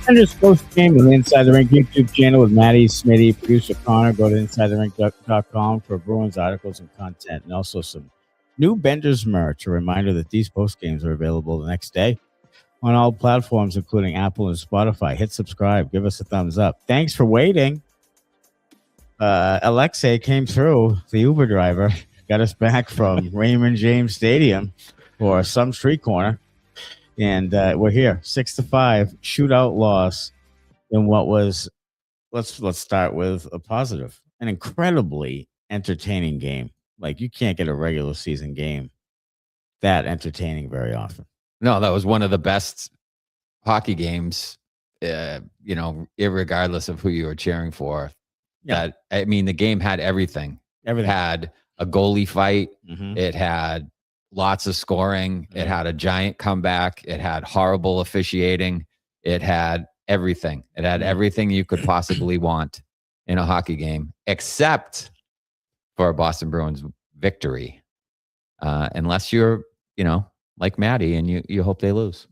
Benders post game on the Inside the Rink YouTube channel with Maddie, Smitty, producer Connor. Go to InsideTheRink.com for Bruins articles and content, and also some new Benders merch. A reminder that these post games are available the next day on all platforms, including Apple and Spotify. Hit subscribe. Give us a thumbs up. Thanks for waiting. Alexei came through, the Uber driver, got us back from Raymond James Stadium for some street corner. And we're here, 6-5, shootout loss in what was, let's start with a positive, an incredibly entertaining game. Like, you can't get a regular season game that entertaining very often. No, that was one of the best hockey games, irregardless of who you were cheering for. Yeah. The game had everything. It had a goalie fight. Mm-hmm. It had lots of scoring. Mm-hmm. It had a giant comeback. It had horrible officiating. It had everything. It had everything you could possibly want in a hockey game, except for a Boston Bruins victory. Unless you're, like Maddie, and you hope they lose.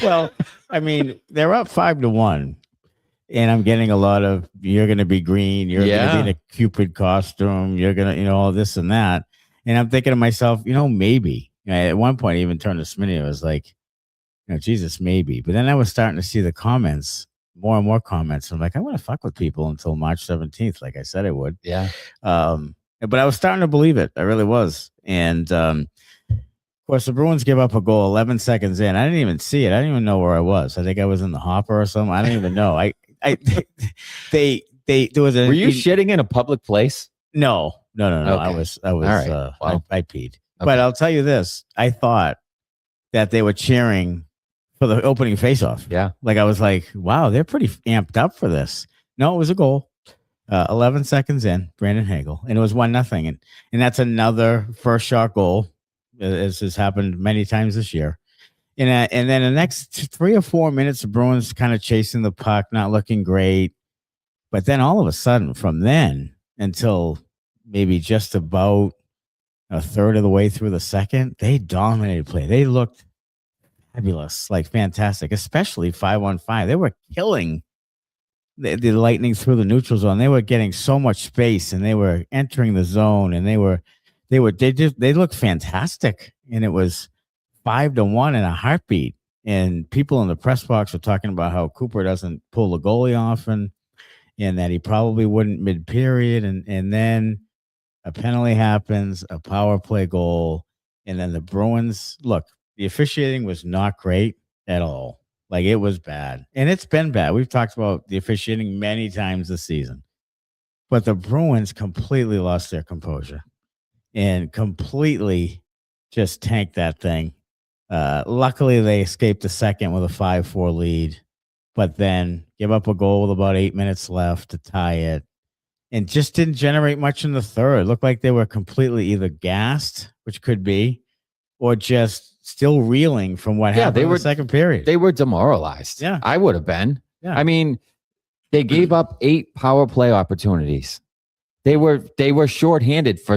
Well, they're up 5-1. And I'm getting a lot of, you're going to be green. You're going to be in a Cupid costume. You're going to, all this and that. And I'm thinking to myself, maybe. At one point, I even turned to Smitty. I was like, Jesus, maybe. But then I was starting to see the comments, more and more comments. I'm like, I want to fuck with people until March 17th, like I said I would. Yeah. But I was starting to believe it. I really was. And, of course, the Bruins give up a goal 11 seconds in. I didn't even see it. I didn't even know where I was. I think I was in the hopper or something. I don't even know. There was Were you shitting in a public place? No. Okay. I was. All right. I peed. Okay. But I'll tell you this: I thought that they were cheering for the opening faceoff. Yeah. Like, I was like, wow, they're pretty amped up for this. No, it was a goal. 11 seconds in, Brandon Hagel, and it was 1-0, and that's another first shot goal, as has happened many times this year. And then the next 3 or 4 minutes, the Bruins kind of chasing the puck, not looking great. But then all of a sudden, from then until maybe just about a third of the way through the second, they dominated play. They looked fabulous, like fantastic, especially 5-on-5. They were killing the Lightning through the neutral zone. They were getting so much space, and they were entering the zone, and they looked fantastic. And it was 5-1 in a heartbeat. And people in the press box were talking about how Cooper doesn't pull the goalie often, and that he probably wouldn't mid-period. And then a penalty happens, a power play goal, and then the Bruins, look, the officiating was not great at all. Like, it was bad. And it's been bad. We've talked about the officiating many times this season. But the Bruins completely lost their composure and completely just tanked that thing. Luckily, they escaped the second with a 5-4 lead, but then give up a goal with about 8 minutes left to tie it, and just didn't generate much in the third. It looked like they were completely either gassed, which could be, or just still reeling from what happened in the second period. They were demoralized. Yeah. I would have been. Yeah. They gave up 8 power play opportunities. They were shorthanded for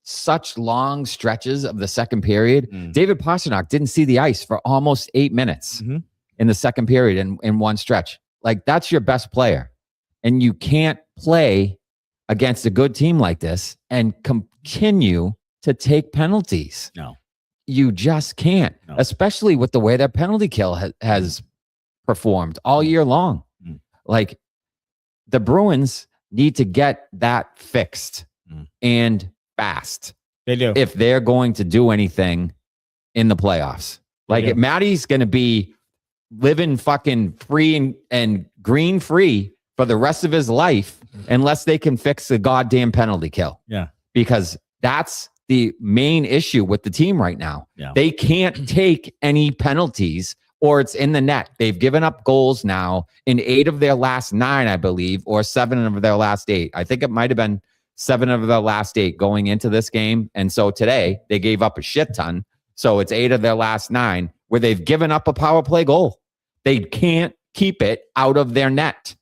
such long stretches of the second period. David Pastrnak didn't see the ice for almost 8 minutes in the second period in one stretch. Like, that's your best player. And you can't play against a good team like this and continue to take penalties. No. You just can't, especially with the way their penalty kill has performed all year long. Like, the Bruins need to get that fixed and fast. They do. If they're going to do anything in the playoffs. Like, Maddie's going to be living fucking free and green free for the rest of his life unless they can fix the goddamn penalty kill. Yeah. Because that's the main issue with the team right now. Yeah. They can't take any penalties, or it's in the net. They've given up goals now in 8 of their last 9, I believe, or 7 of their last 8. I think it might have been 7 of their last 8 going into this game. And so today they gave up a shit ton. So it's 8 of their last 9 where they've given up a power play goal. They can't keep it out of their net.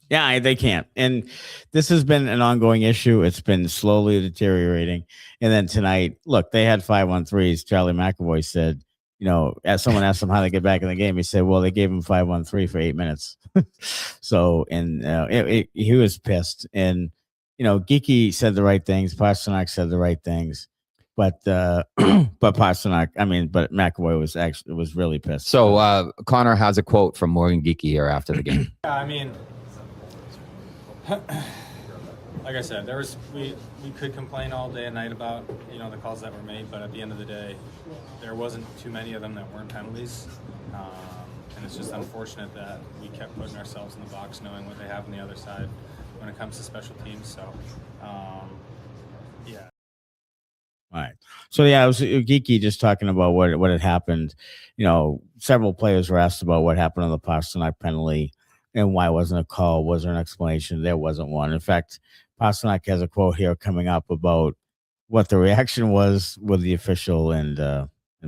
Yeah, they can't. And this has been an ongoing issue. It's been slowly deteriorating. And then tonight, look, they had 5-on-3s. Charlie McAvoy said as someone asked him how they get back in the game, he said, well, they gave him 5-on-3 for 8 minutes. So, and he was pissed. And, Geekie said the right things. Pastrnak said the right things. But Pastrnak, but McAvoy was really pissed. So Connor has a quote from Morgan Geekie here after the game. Yeah, like I said, we could complain all day and night about the calls that were made, but at the end of the day, there wasn't too many of them that weren't penalties, and it's just unfortunate that we kept putting ourselves in the box, knowing what they have on the other side when it comes to special teams. So, yeah. All right. So yeah, it was Geekie just talking about what had happened. Several players were asked about what happened on the Pastrnak penalty and why wasn't a call. Was there an explanation? There wasn't one. In fact, Pastrnak has a quote here coming up about what the reaction was with the official and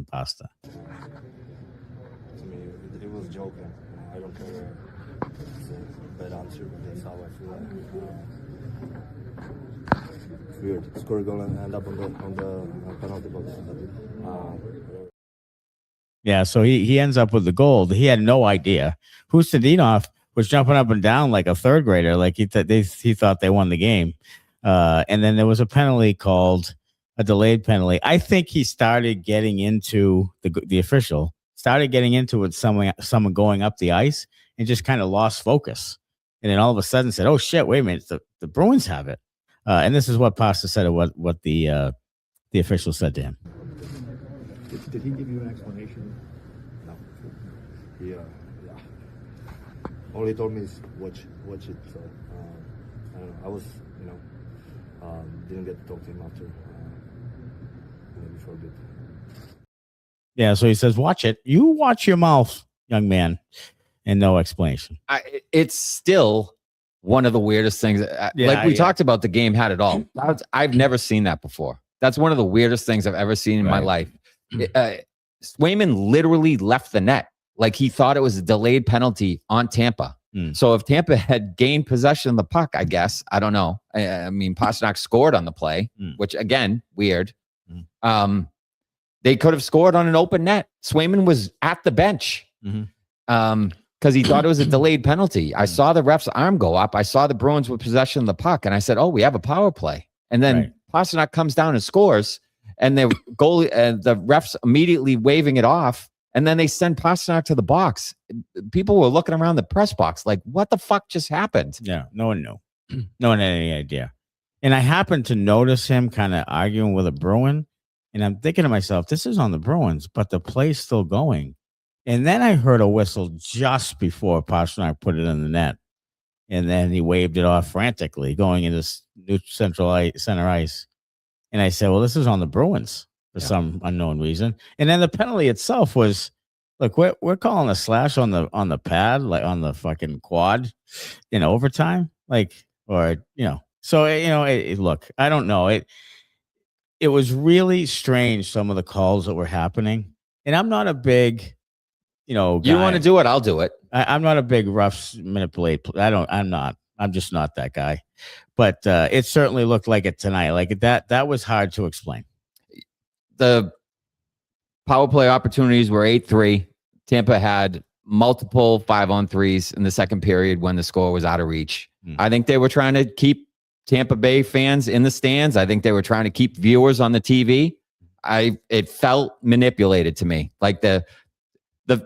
Pasta. To me, it was joking. I don't care. It's a bad answer, but that's how I feel like. It's weird. Score a goal and end up on the penalty box. Yeah, so he ends up with the goal. He had no idea. Hustadinov was jumping up and down like a third grader, like he thought they won the game. And then there was a penalty called, a delayed penalty. I think he started getting into the official started getting into it, someone going up the ice and just kind of lost focus. And then all of a sudden said, "Oh shit, wait a minute, the Bruins have it." And this is what Pasta said, what the official said to him. Did he give you an explanation? No. Yeah. All he told me is watch it. So I don't know. I was, didn't get to talk to him after. Before a bit. Yeah. So he says, "Watch it. You watch your mouth, young man," and no explanation. It's still one of the weirdest things. We talked about, the game had it all. I've never seen that before. That's one of the weirdest things I've ever seen in my life. Swayman literally left the net. Like he thought it was a delayed penalty on Tampa. So if Tampa had gained possession of the puck, I guess, I don't know. I mean, Pastrnak scored on the play, which again, weird. They could have scored on an open net. Swayman was at the bench because he thought it was a delayed penalty. I saw the ref's arm go up. I saw the Bruins with possession of the puck, and I said, "Oh, we have a power play." And then Pastrnak comes down and scores, and the goalie and the refs immediately waving it off. And then they send Pastrnak to the box. People were looking around the press box like, what the fuck just happened? Yeah, no one knew. No one had any idea. And I happened to notice him kind of arguing with a Bruin. And I'm thinking to myself, this is on the Bruins, but the play's still going. And then I heard a whistle just before Pastrnak put it in the net. And then he waved it off frantically going into center ice. And I said, well, this is on the Bruins. For some unknown reason. And then the penalty itself was, look, we're calling a slash on the pad, like on the fucking quad in overtime, so look, I don't know, it was really strange, some of the calls that were happening. And I'm not a big guy. You want to do it, I'll do it. I'm not a big refs manipulate. I'm just not that guy. But it certainly looked like it tonight. Like that was hard to explain. The power play opportunities were 8-3. Tampa had multiple 5-on-3s in the second period when the score was out of reach. I think they were trying to keep Tampa Bay fans in the stands. I think they were trying to keep viewers on the TV. It felt manipulated to me. Like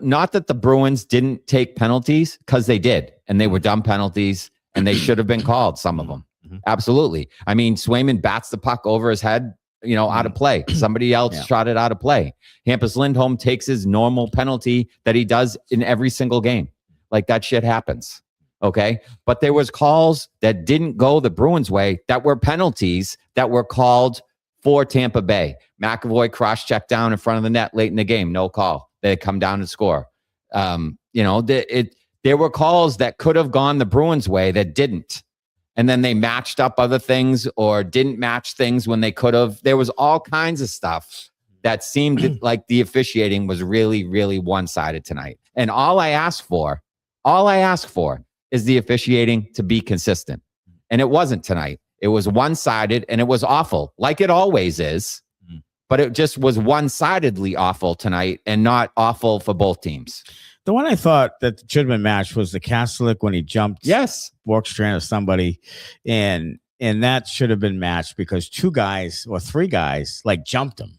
not that the Bruins didn't take penalties, because they did, and they were dumb penalties, and they should have been called, some of them. Absolutely. I mean, Swayman bats the puck over his head, out of play. Somebody else shot it out of play. Hampus Lindholm takes his normal penalty that he does in every single game. Like, that shit happens. Okay. But there was calls that didn't go the Bruins way that were penalties that were called for Tampa Bay. McAvoy cross-checked down in front of the net late in the game. No call. They come down and score. There were calls that could have gone the Bruins way that didn't. And then they matched up other things or didn't match things when they could have. There was all kinds of stuff that seemed like the officiating was really, really one-sided tonight. And all I ask for is the officiating to be consistent. And it wasn't tonight. It was one-sided and it was awful, like it always is. but it just was one-sidedly awful tonight and not awful for both teams. The one I thought that should have been matched was the Kastelic when he jumped Borkstrand or somebody, and that should have been matched because 2 guys or 3 guys like jumped him,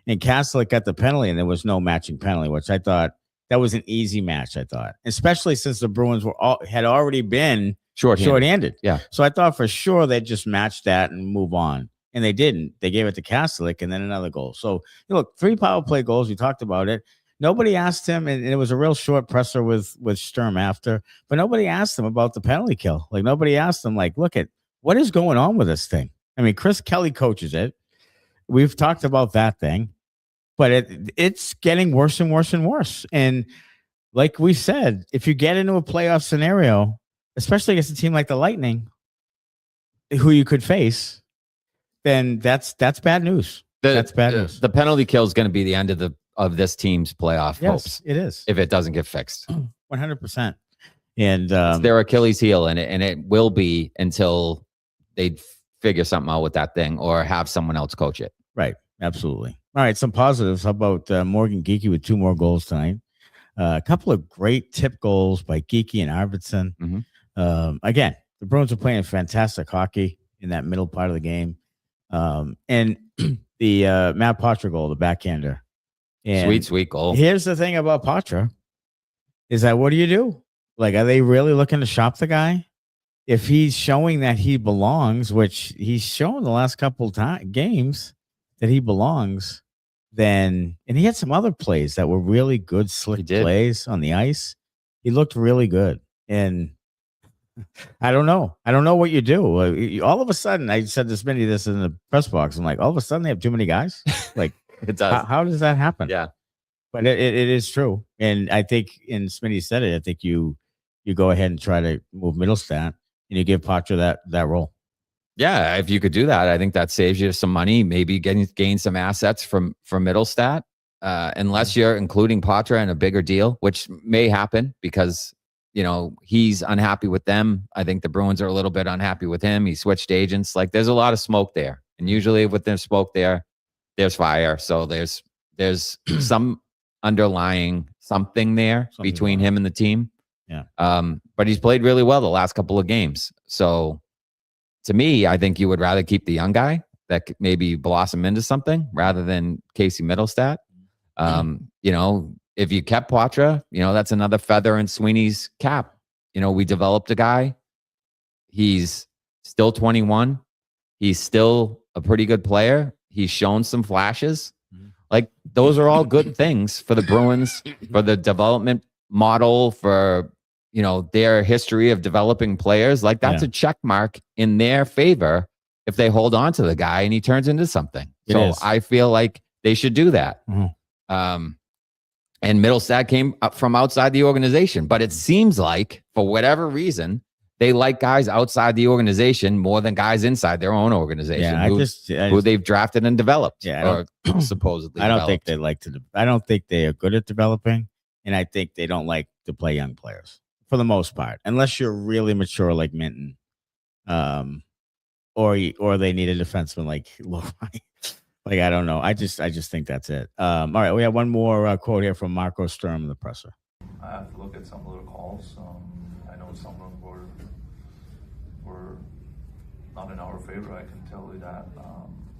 and Kastelic got the penalty, and there was no matching penalty, which I thought that was an easy match. I thought, especially since the Bruins had already been short-handed. Yeah, so I thought for sure they'd just match that and move on. And they didn't. They gave it to Kastelic and then another goal. So, look, 3 power play goals. We talked about it. Nobody asked him, and it was a real short presser with Sturm after, but nobody asked him about the penalty kill. Like, nobody asked him, like, look at what is going on with this thing. I mean, Chris Kelly coaches it. We've talked about that thing, but it's getting worse and worse and worse. And like we said, if you get into a playoff scenario, especially against a team like the Lightning, who you could face, then that's bad news. That's bad news. The penalty kill is going to be the end of this team's playoff hopes. It is. If it doesn't get fixed. 100%. And it's their Achilles heel, and it will be until they figure something out with that thing or have someone else coach it. Right. Absolutely. All right. Some positives. How about Morgan Geekie with 2 more goals tonight? A couple of great tip goals by Geekie and Arvidsson. Mm-hmm. Again, the Bruins are playing fantastic hockey in that middle part of the game. And the Matt Poitras goal, the backhander. And sweet goal. Here's the thing about Poitras is that what do you do? Like, are they really looking to shop the guy? If he's showing that he belongs, which he's shown the last couple games that he belongs, then, and he had some other plays that were really good, slick plays on the ice. He looked really good. And I don't know. I don't know what you do. All of a sudden, I said to Smitty this in the press box. I'm like, all of a sudden they have too many guys. Like, it does. How does that happen? Yeah, but it is true. And I think, and Smitty said it, I think you go ahead and try to move Middlestat and you give Poitras that role. Yeah, if you could do that, I think that saves you some money. Maybe gain some assets from Middlestat, unless you're including Poitras in a bigger deal, which may happen because he's unhappy with them. I think the Bruins are a little bit unhappy with him. He switched agents. Like, there's a lot of smoke there, and usually with the smoke there's fire. So there's some underlying something there between him and the team. Yeah. But he's played really well the last couple of games. So to me, I think you would rather keep the young guy that could maybe blossom into something rather than Casey Middlestat. If you kept Poitras, that's another feather in Sweeney's cap. We developed a guy. He's still 21. He's still a pretty good player. He's shown some flashes. Like, those are all good things for the Bruins, for the development model, for, their history of developing players. Like, that's a check mark in their favor if they hold on to the guy and he turns into something. I feel like they should do that. Mm-hmm. And Middlestat came up from outside the organization, but it seems like for whatever reason, they like guys outside the organization more than guys inside their own organization who they've drafted and developed. Yeah, or supposedly. I don't think they like to. I don't think they are good at developing, and I think they don't like to play young players for the most part, unless you're really mature like Minton, or they need a defenseman like Lohrei. Like, I don't know. I just think that's it. All right, we have one more quote here from Marco Sturm, the presser. I have to look at some of the calls. I know some of them were not in our favor. I can tell you that.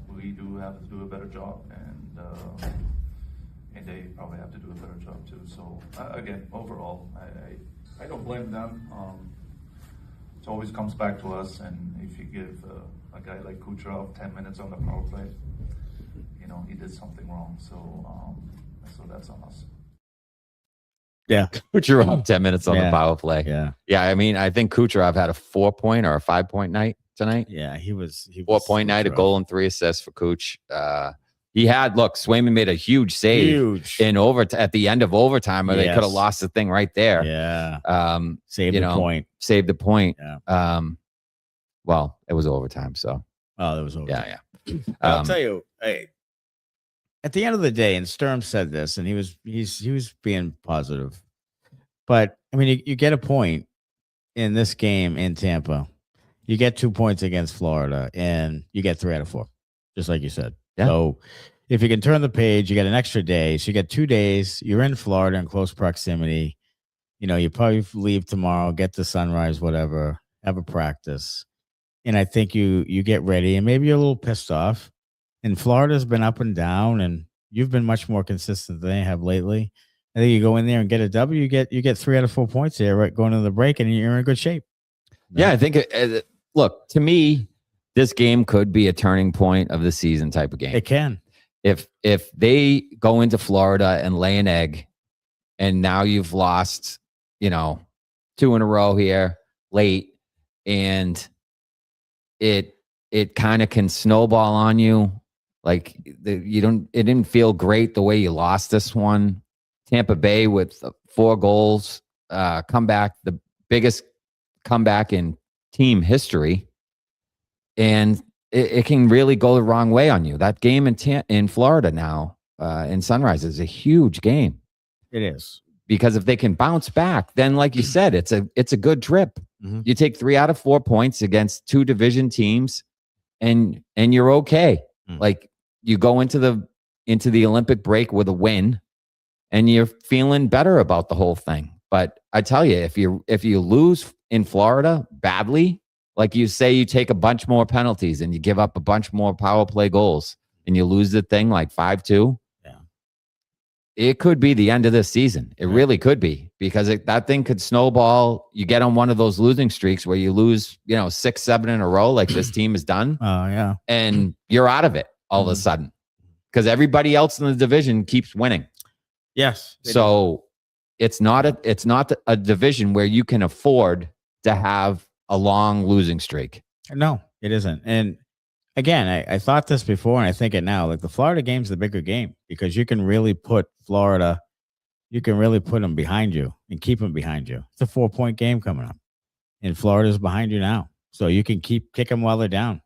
We do have to do a better job, and they probably have to do a better job too. So again, overall, I don't blame them. It always comes back to us, and if you give a guy like Kucherov 10 minutes on the power play, he did something wrong. So that's on us. Yeah. Kucherov 10 minutes on the power play. Yeah. Yeah. I mean, I think Kucherov had a 4-point or a 5-point night tonight. Yeah. He was 4-point night, a goal and 3 assists for Kuch. Swayman made a huge save at the end of overtime, or they could have lost the thing right there. Yeah. Saved the point. Yeah. Well, it was overtime. So. Oh, it was overtime. Yeah. I'll tell you, at the end of the day, and Sturm said this, and he was being positive, but I mean, you get a point in this game in Tampa, you get 2 points against Florida, and you get 3 out of 4, just like you said. Yeah. So if you can turn the page, you get an extra day. So you get 2 days. You're in Florida in close proximity. You probably leave tomorrow, get to Sunrise, whatever, have a practice. And I think you get ready, and maybe you're a little pissed off. And Florida's been up and down, and you've been much more consistent than they have lately. I think you go in there and get a W. You get 3 out of 4 points there, right, going into the break, and you're in good shape. Yeah, I think. Look, to me, this game could be a turning point of the season type of game. It can. If they go into Florida and lay an egg, and now you've lost, 2 in a row here late, and it kind of can snowball on you. Like it didn't feel great the way you lost this one. Tampa Bay with 4 goals, comeback, the biggest comeback in team history, and it can really go the wrong way on you. That game in Florida now in Sunrise is a huge game. It is. Because if they can bounce back, then like you said, it's a good trip. Mm-hmm. You take 3 out of 4 points against 2 division teams, and you're okay. Mm-hmm. Like you go into the Olympic break with a win, and you're feeling better about the whole thing. But I tell you, if you lose in Florida badly, like you say, you take a bunch more penalties and you give up a bunch more power play goals, and you lose the thing like 5-2. It could be the end of this season. It really could be, because that thing could snowball. You get on one of those losing streaks where you lose, 6, 7 in a row, like this team has done. Oh yeah. And you're out of it all of a sudden, because everybody else in the division keeps winning. Yes. So it's not a division where you can afford to have a long losing streak. No, it isn't. And again, I thought this before, and I think it now. Like the Florida game's the bigger game, because you can really put Florida, them behind you and keep them behind you. It's a 4-point game coming up, and Florida's behind you now, so you can keep kicking them while they're down.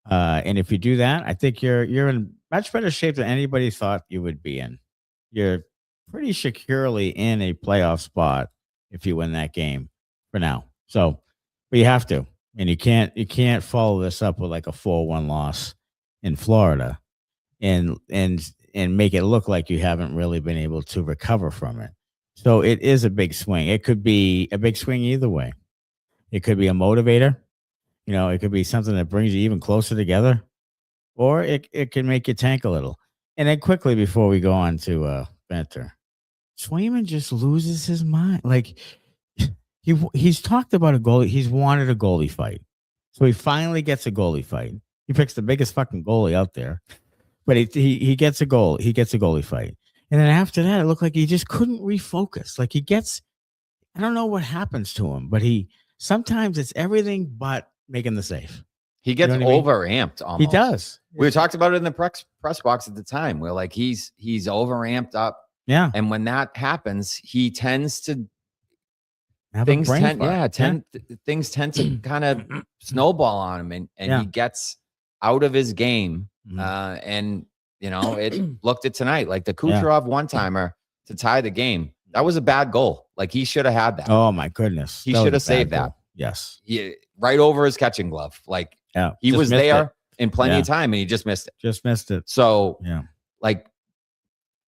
And if you do that, I think you're in much better shape than anybody thought you would be in. You're pretty securely in a playoff spot if you win that game for now. So, but you have to. And you can't follow this up with like a 4-1 loss in Florida and make it look like you haven't really been able to recover from it. So it is a big swing. It could be a big swing either way. It could be a motivator. It could be something that brings you even closer together, or it can make you tank a little. And then quickly, before we go on to Venter, Swayman just loses his mind. Like, He's talked about a goalie. He's wanted a goalie fight. So he finally gets a goalie fight. He picks the biggest fucking goalie out there. But he gets a goal. He gets a goalie fight. And then after that, it looked like he just couldn't refocus. Like I don't know what happens to him, but sometimes it's everything but making the save. He gets overamped almost. He does. We talked about it in the press box at the time, where like he's overamped up. Yeah. And when that happens, he tends to things tend to kind of snowball on him, and he gets out of his game. And it looked at tonight, like the Kucherov one-timer to tie the game. That was a bad goal. Like he should have had that. Oh my goodness. He should have saved that. Yes. Right over his catching glove. Like he was there in plenty of time, and he just missed it. So like,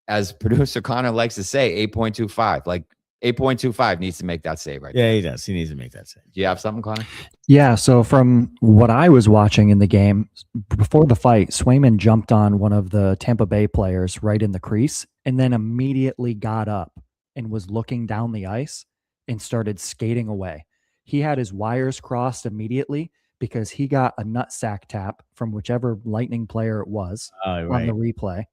as producer Connor likes to say, 8.25. Like 8.25 needs to make that save right there. He does. He needs to make that save. Do you have something, Connor? Yeah, so from what I was watching in the game, before the fight, Swayman jumped on one of the Tampa Bay players right in the crease, and then immediately got up and was looking down the ice and started skating away. He had his wires crossed immediately because he got a nutsack tap from whichever Lightning player it was on the replay.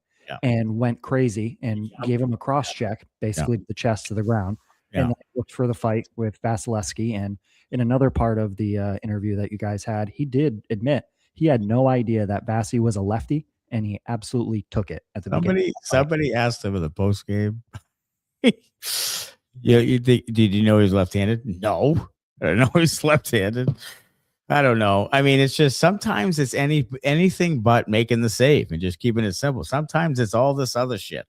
And went crazy and gave him a cross check, basically the chest to the ground. And then looked for the fight with Vasilevsky. And in another part of the interview that you guys had, he did admit he had no idea that Vasi was a lefty, and he absolutely took it at the beginning. Somebody asked him in the post game, did you know he was left-handed? No, I don't know he's left-handed. I don't know. I mean, it's just sometimes it's anything but making the save and just keeping it simple. Sometimes it's all this other shit.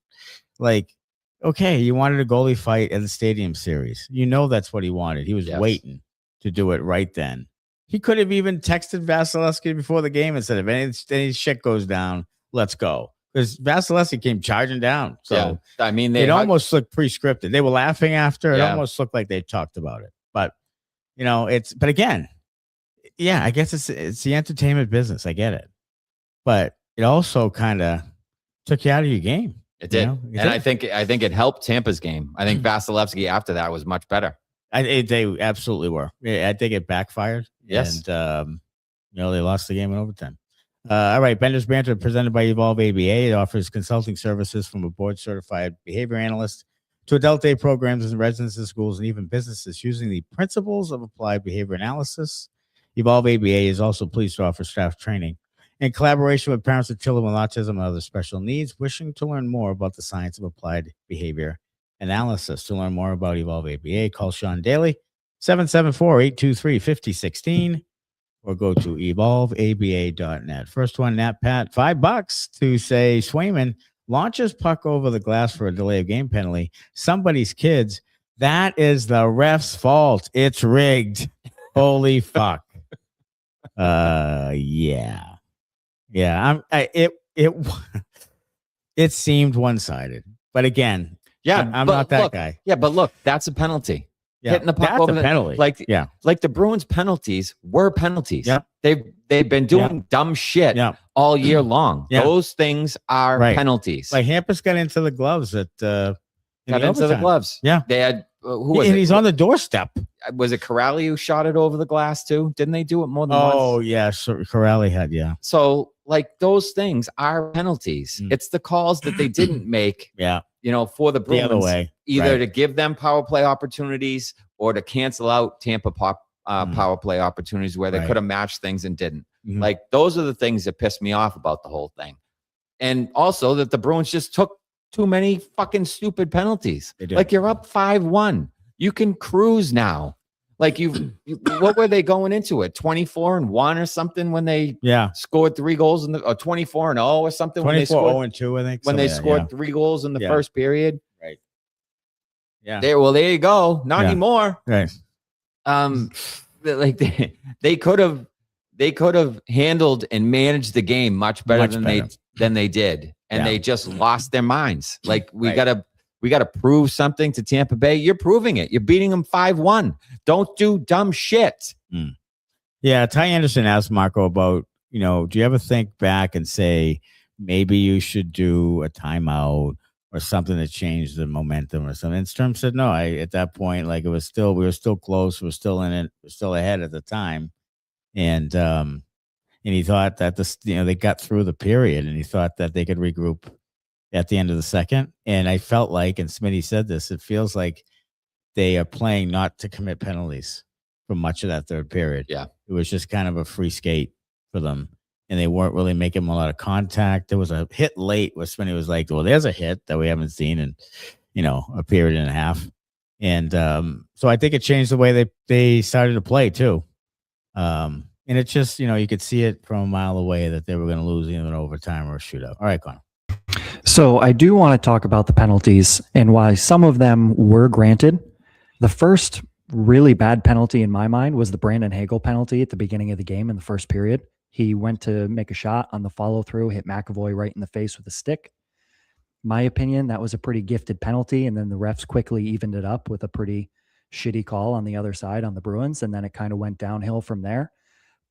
Like, okay, you wanted a goalie fight at the Stadium Series. That's what he wanted. He was waiting to do it right then. He could have even texted Vasilevsky before the game and said, if any shit goes down, let's go. because Vasilevsky came charging down. So I mean, it almost looked pre-scripted. They were laughing after. It Yeah. almost looked like they talked about it. But but again, I guess it's the entertainment business. I get it, but it also kind of took you out of your game. It did, I think it helped Tampa's game. I think Vasilevsky after that was much better. They absolutely were. Yeah, I think it backfired. Yes, and they lost the game in overtime. All right, Benders Banter presented by Evolve ABA. It offers consulting services from a board-certified behavior analyst to adult day programs in residences, schools, and even businesses using the principles of applied behavior analysis. Evolve ABA is also pleased to offer staff training in collaboration with parents of children with autism and other special needs wishing to learn more about the science of applied behavior analysis. To learn more about Evolve ABA, call Sean Daly, 774-823-5016. Or go to evolveaba.net. First one, Nat Pat, $5 to say Swayman launches puck over the glass for a delay of game penalty. Somebody's kids. That is the ref's fault. It's rigged. Holy fuck. Yeah. It seemed one-sided, but again, I'm not that guy. Yeah, but look, that's a penalty. Yeah, hitting the puck that's over a penalty. Like the Bruins penalties were penalties. Yeah. They've been doing dumb shit all year long. Yeah. Those things are penalties. Like Hampus got into the gloves at got into the gloves. Yeah. They had who was and it? He's on the doorstep. Was it Kuraly who shot it over the glass too? Didn't they do it more than once? Oh, yeah. So Kuraly had, So like those things are penalties. It's the calls that they didn't make. For the Bruins, the other way. Either to give them power play opportunities or to cancel out Tampa power play opportunities where they could have matched things and didn't. Like those are the things that pissed me off about the whole thing. And also that the Bruins just took too many fucking stupid penalties. Like you're up 5-1. You can cruise now. Like what were they going into it? 24-1 or something when they scored 3 goals or 24-0 or something when they scored 24-0-2, I think. When they scored 3 goals in the first period. Right. Yeah. There you go. Not anymore. Right. Like they could have handled and managed the game much better than they did. And they just lost their minds. Like we gotta prove something to Tampa Bay. You're proving it. You're beating them 5-1. Don't do dumb shit. Yeah, Ty Anderson asked Marco about, do you ever think back and say maybe you should do a timeout or something to change the momentum or something? And Sturm said no. At that point, like we were still close, we were still in it, we were still ahead at the time, and he thought that they got through the period, and he thought that they could regroup at the end of the second. And I felt like, and Smitty said this, it feels like they are playing not to commit penalties for much of that third period. Yeah. It was just kind of a free skate for them. And they weren't really making a lot of contact. There was a hit late where Smitty was like, well, there's a hit that we haven't seen in, a period and a half. And so I think it changed the way they started to play too. And it just, you could see it from a mile away that they were going to lose either in overtime or a shootout. All right, Connor. So I do want to talk about the penalties and why some of them were granted. The first really bad penalty in my mind was the Brandon Hagel penalty at the beginning of the game in the first period. He went to make a shot on the follow-through, hit McAvoy right in the face with a stick. My opinion, that was a pretty gifted penalty, and then the refs quickly evened it up with a pretty shitty call on the other side on the Bruins, and then it kind of went downhill from there.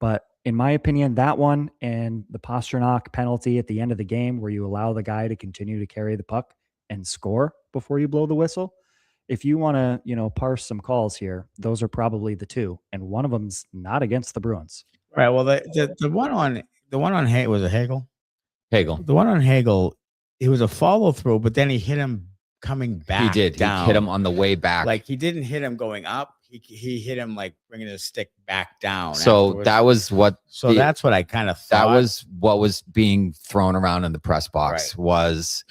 But in my opinion, that one and the Pastrnak penalty at the end of the game where you allow the guy to continue to carry the puck and score before you blow the whistle, if you want to, parse some calls here, those are probably the two, and one of them's not against the Bruins. All right. Well, the one on Hagel, was it Hagel? Hagel. The one on Hagel, it was a follow through, but then he hit him coming back. He did. Down. He hit him on the way back. Like he didn't hit him going up. He hit him like bringing his stick back down. So afterwards. that was what. So that's what I kind of thought. That was what was being thrown around in the press box. Right. Was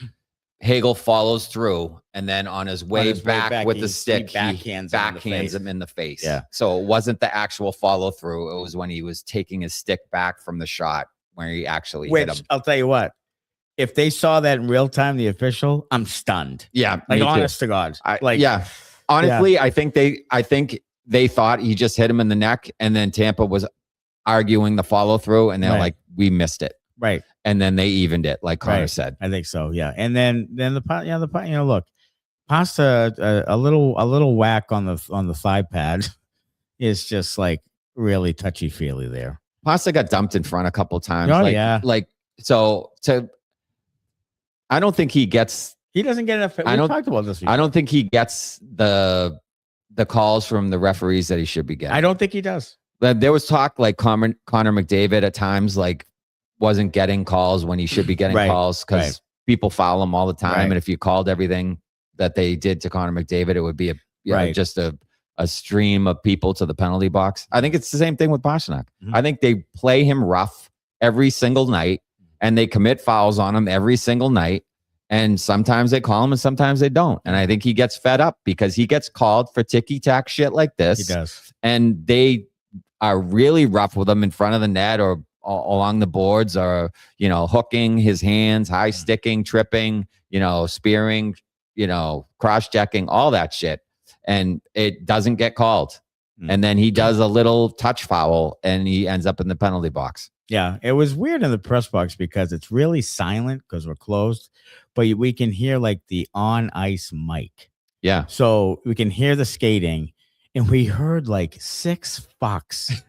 Hagel follows through, and then on his way back with the stick, he backhands him in the face. Yeah. So it wasn't the actual follow through. It was when he was taking his stick back from the shot where he actually hit him. I'll tell you what. If they saw that in real time, the official, I'm stunned. Yeah. Like honest to God. Honestly, I think they thought he just hit him in the neck, and then Tampa was arguing the follow through, and they're like, we missed it. Right. And then they evened it, like Connor Right. said. I think so. Yeah. And then the look, Pasta a little whack on the thigh pad is just like really touchy feely there. Pasta got dumped in front a couple times. Oh, I don't think he gets. He doesn't get enough. We talked about this before. I don't think he gets the calls from the referees that he should be getting. I don't think he does. There was talk like Connor McDavid at times like wasn't getting calls when he should be getting calls because people foul him all the time. And if you called everything that they did to Connor McDavid, it would be just a stream of people to the penalty box. I think it's the same thing with Pastrnak. I think they play him rough every single night and they commit fouls on him every single night. And sometimes they call him and sometimes they don't. And I think he gets fed up because he gets called for ticky-tack shit like this. He does. And they are really rough with him in front of the net or along the boards or, hooking his hands, high sticking, tripping, spearing, cross-checking, all that shit. And it doesn't get called. And then he does a little touch foul and he ends up in the penalty box. Yeah, it was weird in the press box because it's really silent because we're closed, but we can hear like the on-ice mic. Yeah. So we can hear the skating and we heard like 6 fucks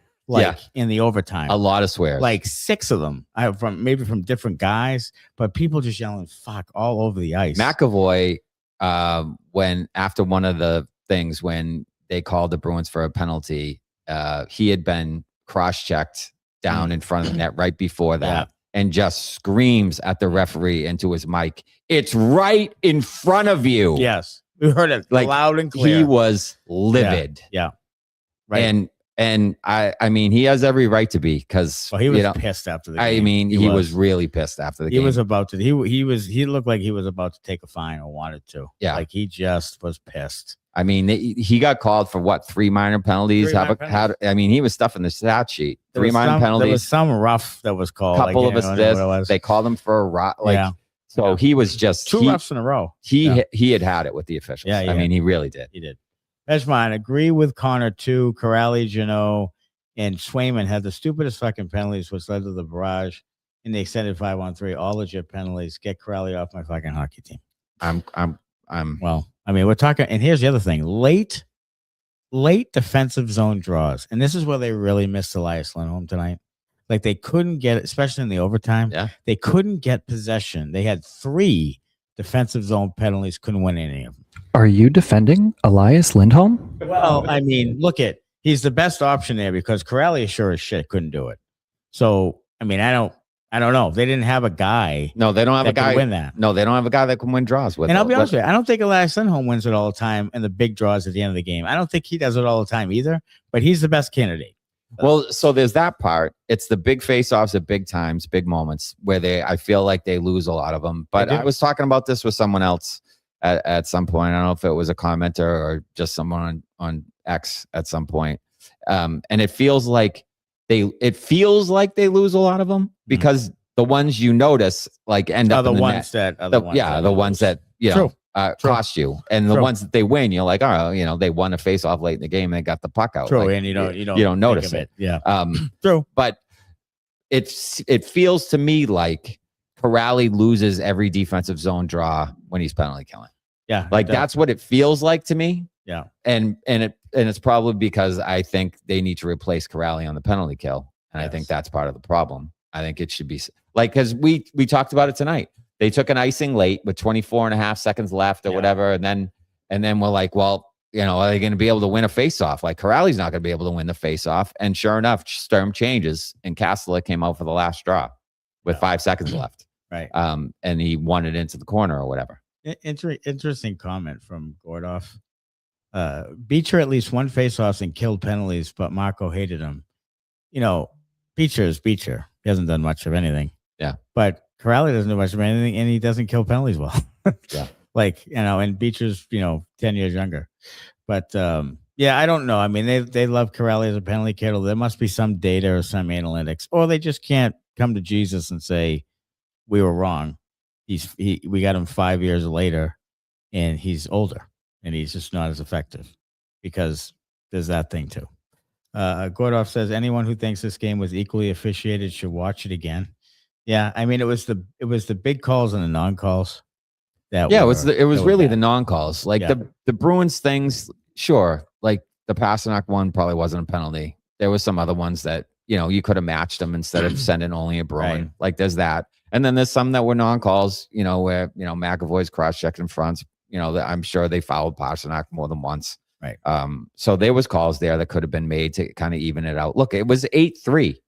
in the overtime. A lot of swears. Like 6 of them. From different guys, but people just yelling fuck all over the ice. McAvoy, when after one of the things when they called the Bruins for a penalty, he had been cross-checked down in front of the net right before that and just screams at the referee into his mic, "It's right in front of you." Yes. We heard it like loud and clear. He was livid. Yeah. Right. And I mean, he has every right to be because he was pissed after the game. I mean, he was really pissed after the game. He was about to. He looked like he was about to take a fine or wanted to. Yeah, like he just was pissed. I mean, he got called for what 3 minor penalties. I mean, he was stuffing the stat sheet. 3 minor penalties. There was some rough that was called. Couple of assists. They called him for a rock. So he was just 2 roughs in a row. He had it with the officials. Yeah, I mean, he really did. He did. That's fine. Agree with Connor too. Kuraly, and Swayman had the stupidest fucking penalties, which led to the barrage in the extended 5-on-3. All legit penalties. Get Kuraly off my fucking hockey team. Well, I mean, we're talking, and here's the other thing: late defensive zone draws, and this is where they really missed Elias Lindholm tonight. Like they couldn't get it, especially in the overtime. Yeah, they couldn't get possession. They had 3 defensive zone penalties, couldn't win any of them. Are you defending Elias Lindholm? Well, I mean, he's the best option there because Kuraly sure as shit couldn't do it. So, I mean, I don't know. They didn't have a guy. No, they don't have a guy win that. No, they don't have a guy that can win draws with. And I'll be honest with you, I don't think Elias Lindholm wins it all the time and the big draws at the end of the game. I don't think he does it all the time either, but he's the best candidate. Well, so there's that part. It's the big face-offs at big times, big moments where I feel like they lose a lot of them. But I was talking about this with someone else at some point. I don't know if it was a commenter or just someone on X at some point. And it feels like they lose a lot of them because the ones you notice like end up in the ones net. The ones that cost you, and the ones that they win, you're like, oh, they won a face-off late in the game and they got the puck out. True, like, and you don't notice it. Yeah, true. But it feels to me like Kuraly loses every defensive zone draw when he's penalty killing. Yeah, like that's what it feels like to me. Yeah, and it's probably because I think they need to replace Kuraly on the penalty kill, and I think that's part of the problem. I think it should be like because we talked about it tonight. They took an icing late with 24 and a half seconds left or whatever, and then we're like, well, are they going to be able to win a faceoff? Like Kuraly's not going to be able to win the faceoff, and sure enough, Sturm changes, and Kastelic came out for the last straw with 5 seconds left. Right. And he won it into the corner or whatever. Interesting comment from Gordoff. Beecher at least won faceoffs and killed penalties, but Marco hated him. Beecher is Beecher. He hasn't done much of anything. Yeah. But Kuraly doesn't do much of anything, and he doesn't kill penalties well. Yeah. And Beecher's, 10 years younger. But, I don't know. I mean, they love Kuraly as a penalty killer. There must be some data or some analytics, or they just can't come to Jesus and say, we were wrong. We got him 5 years later, and he's older, and he's just not as effective because there's that thing too. Gordoff says anyone who thinks this game was equally officiated should watch it again. Yeah, I mean, it was the big calls and the non-calls. It was really the non-calls. Like the Bruins things, sure. Like the Pastrnak one probably wasn't a penalty. There was some other ones that, you could have matched them instead of sending only a Bruin. Right. Like there's that. And then there's some that were non-calls, where, McAvoy's cross-checked in front, that I'm sure they fouled Pastrnak more than once. Right. So there was calls there that could have been made to kind of even it out. Look, it was 8-3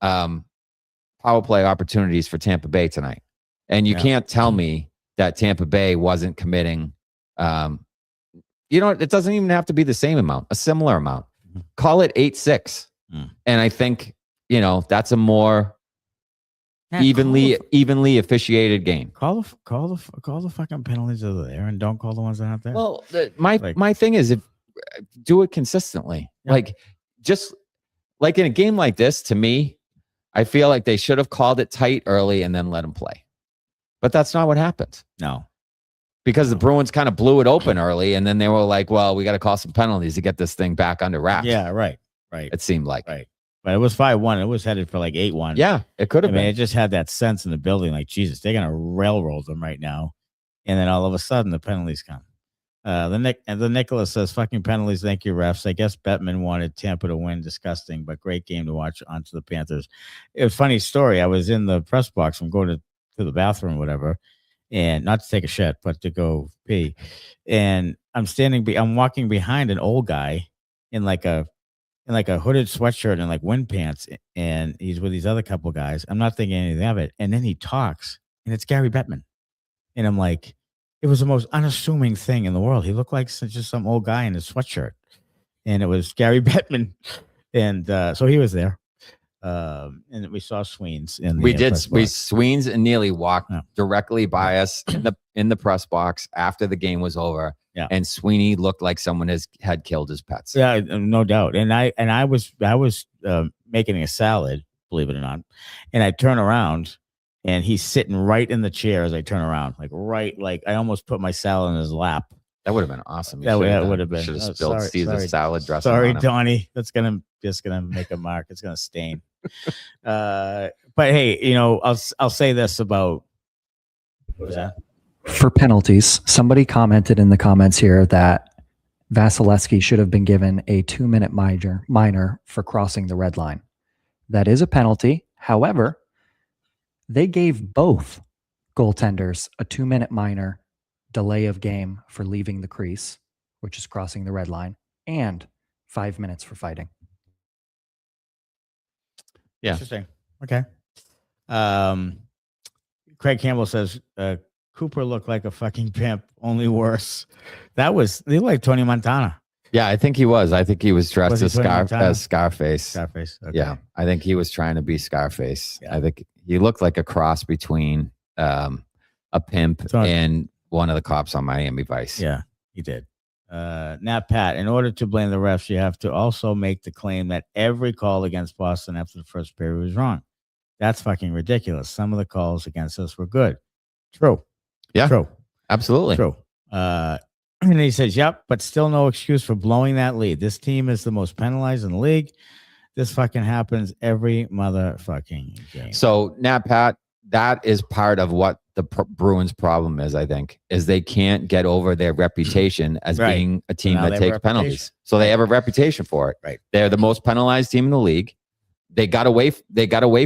power play opportunities for Tampa Bay tonight. And you can't tell me that Tampa Bay wasn't committing. It doesn't even have to be the same amount, a similar amount. Call it 8-6. And I think, that's a more evenly officiated game. Call the fucking penalties over there and don't call the ones that aren't there. Well, my thing is, if do it consistently. Like just like in a game like this, to me, I feel like they should have called it tight early and then let them play. But that's not what happened. No. Because the Bruins kind of blew it open early, and then they were like, well, we got to call some penalties to get this thing back under wraps. Yeah, right. It seemed like. Right. But it was 5-1. It was headed for like 8-1. Yeah, it could have been. It just had that sense in the building, like, Jesus, they're going to railroad them right now. And then all of a sudden, the penalties come. The Nicholas says, fucking penalties, thank you, refs. I guess Bettman wanted Tampa to win. Disgusting, but great game to watch onto the Panthers. It was a funny story. I was in the press box. I'm going to the bathroom or whatever, and not to take a shit, but to go pee. And I'm walking behind an old guy in like a hooded sweatshirt and like wind pants, and he's with these other couple guys. I'm not thinking anything of it. And then he talks, and it's Gary Bettman. And I'm like, it was the most unassuming thing in the world. He looked like just some old guy in his sweatshirt. And it was Gary Bettman. And so he was there. And we saw Sweens. Sweens and Neely walked directly by us in the press box after the game was over. Yeah. And Sweeney looked like someone had killed his pets. Yeah, no doubt. And I was making a salad, believe it or not. And I turn around and he's sitting right in the chair as I turn around, like I almost put my salad in his lap. That would have been awesome. That would have been. Should have spilled Caesar salad dressing. Sorry, Donnie. That's just gonna make a mark. It's gonna stain. But hey, I'll say this about what was that? For penalties, somebody commented in the comments here that Vasilevsky should have been given a 2-minute minor for crossing the red line. That is a penalty. However, they gave both goaltenders a 2-minute minor delay of game for leaving the crease, which is crossing the red line, and 5 minutes for fighting. Yeah. Interesting. Okay. Craig Campbell says Cooper looked like a fucking pimp, only worse. They looked like Tony Montana. Yeah, I think he was. I think he was dressed as Scarface. Scarface. Okay. Yeah, I think he was trying to be Scarface. Yeah. I think he looked like a cross between a pimp and one of the cops on Miami Vice. Yeah, he did. Nat Pat, in order to blame the refs, you have to also make the claim that every call against Boston after the first period was wrong. That's fucking ridiculous. Some of the calls against us were good. True. Yeah. True. Absolutely. True. And he says, yep, but still no excuse for blowing that lead. This team is the most penalized in the league. This fucking happens every motherfucking game. So, Nat Pat, that is part of what the Bruins' problem is, I think, is they can't get over their reputation as being a team that takes penalties. So they have a reputation for it. Right. They're the most penalized team in the league. They got away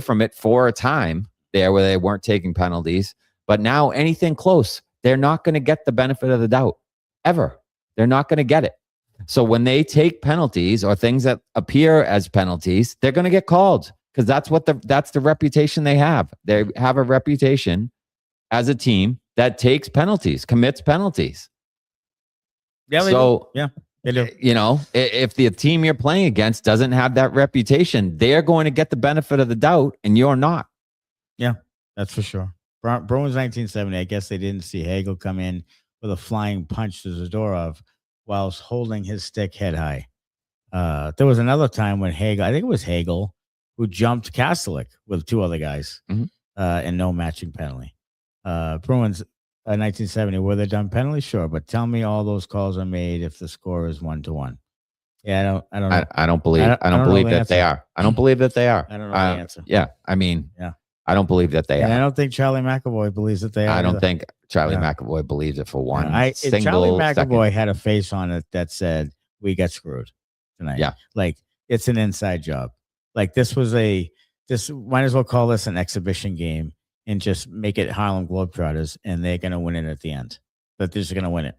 from it for a time there where they weren't taking penalties. But now anything close, they're not going to get the benefit of the doubt. Ever. They're not going to get it. So when they take penalties or things that appear as penalties, they're going to get called because that's the reputation they have. They have a reputation as a team that takes penalties, commits penalties. Yeah. They do. If the team you're playing against doesn't have that reputation, they're going to get the benefit of the doubt and you're not. Yeah, that's for sure. Bruins 1970, I guess they didn't see Hagel come in with a flying punch to Zadorov whilst holding his stick head high. There was another time when Hagel, I think it was Hagel, who jumped Kastelic with two other guys and no matching penalty. Bruins 1970, were they done penalty? Sure, but tell me all those calls are made if the score is 1-1. Yeah, I don't know. I don't believe that they are. I don't believe that they are. I don't know the answer. Yeah, I mean, I don't believe that they And are. I don't think Charlie McAvoy believes that they are. I don't either. think Charlie McAvoy believes it for one Charlie McAvoy second. had a face on it that said, "We got screwed tonight." Yeah. Like it's an inside job. Like this might as well call this an exhibition game and just make it Harlem Globetrotters, and they're going to win it at the end. But they're just going to win it.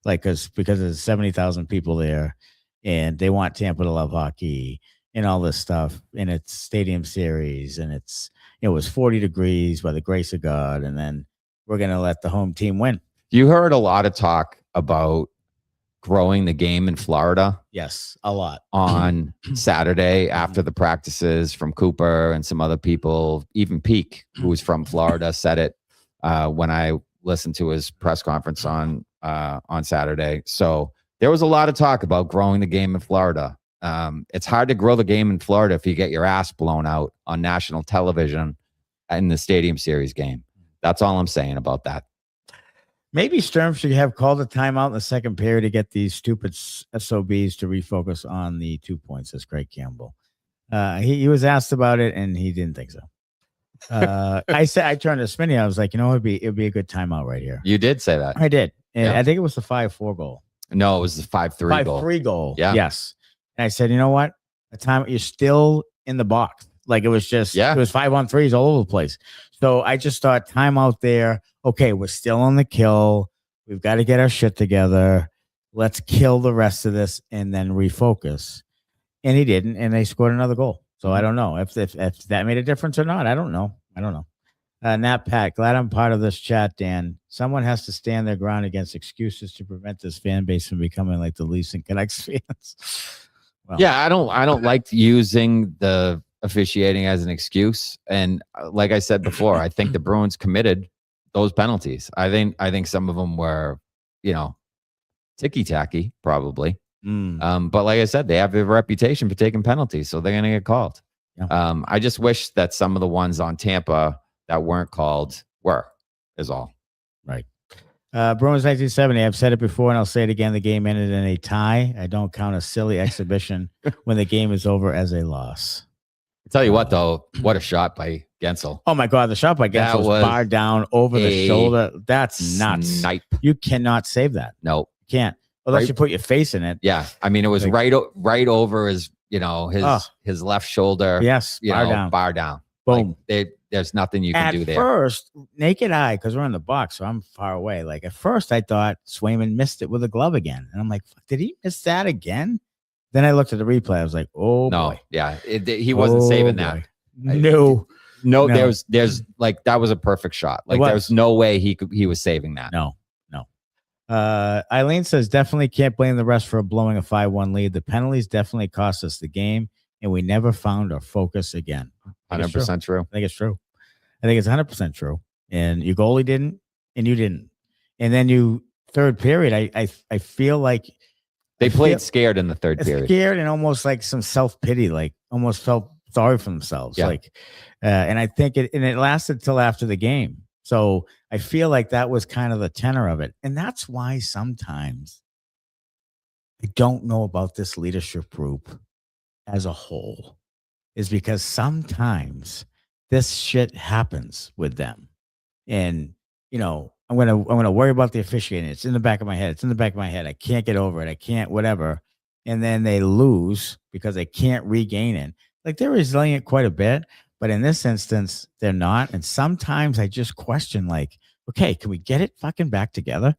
Like, because there's 70,000 people there and they want Tampa to love hockey and all this stuff. And it's stadium series and it was 40 degrees by the grace of God. And then we're going to let the home team win. You heard a lot of talk about growing the game in Florida. Yes, a lot. On Saturday after the practices from Cooper and some other people, even Peeke, who was from Florida, said it when I listened to his press conference on Saturday. So there was a lot of talk about growing the game in Florida. It's hard to grow the game in Florida if you get your ass blown out on national television in the Stadium Series game. That's all I'm saying about that. Maybe Sturm should have called a timeout in the second period to get these stupid SOBs to refocus on the 2 points, says Craig Campbell. He was asked about it, and he didn't think so. I turned to Smitty. I was like, it'd be a good timeout right here. You did say that. I did. And Yeah. I think it was the 5-4 goal. No, it was the 5-3 goal. 5-3 goal. Yeah. Yes. And I said, you know what? A time you're still in the box. Like it was just, it was 5-on-3s all over the place. So I just thought timeout there. Okay, we're still on the kill. We've got to get our shit together. Let's kill the rest of this and then refocus. And he didn't, and they scored another goal. So I don't know if that made a difference or not. I don't know. Nat Pat, glad I'm part of this chat, Dan. Someone has to stand their ground against excuses to prevent this fan base from becoming like the Leafs and Canucks fans. Well, yeah, I don't like using the officiating as an excuse. And like I said before, I think the Bruins committed those penalties. I think some of them were, ticky-tacky, probably. But like I said, they have a reputation for taking penalties, so they're going to get called. Yeah. I just wish that some of the ones on Tampa that weren't called is all. Right. Bruins 1970, I've said it before and I'll say it again. The game ended in a tie. I don't count a silly exhibition when the game is over as a loss. I'll tell you what, though, what a shot by Gensel. Oh, my God. The shot by Gensel was barred down over the shoulder. That's nuts. Snipe. You cannot save that. No. You can't. Unless you put your face in it. Yeah. I mean, it was right over his, his left shoulder. Yes. Bar down. Boom. Like there's nothing you can do there. At first, naked eye, because we're in the box, so I'm far away. Like at first, I thought Swayman missed it with a glove again. And I'm like, did he miss that again? Then I looked at the replay. I was like, oh, no. Boy. Yeah. He wasn't saving that. No. There's like, that was a perfect shot. Like there's no way he was saving that. No. Eileen says, definitely can't blame the refs for blowing a 5-1 lead. The penalties definitely cost us the game, and we never found our focus again. 100% true. I think it's true. I think it's 100% true. And your goalie didn't, and you didn't. And then third period, I feel like they played scared in the third period. Scared and almost like some self-pity, like almost felt sorry for themselves. Yeah. Like, and I think it lasted till after the game. So I feel like that was kind of the tenor of it. And that's why sometimes I don't know about this leadership group as a whole, is because sometimes this shit happens with them. And, I'm going to worry about the officiating. It's in the back of my head. I can't get over it. I can't, whatever. And then they lose because they can't regain it. Like they're resilient quite a bit. But in this instance, they're not. And sometimes I just question, like, okay, can we get it fucking back together?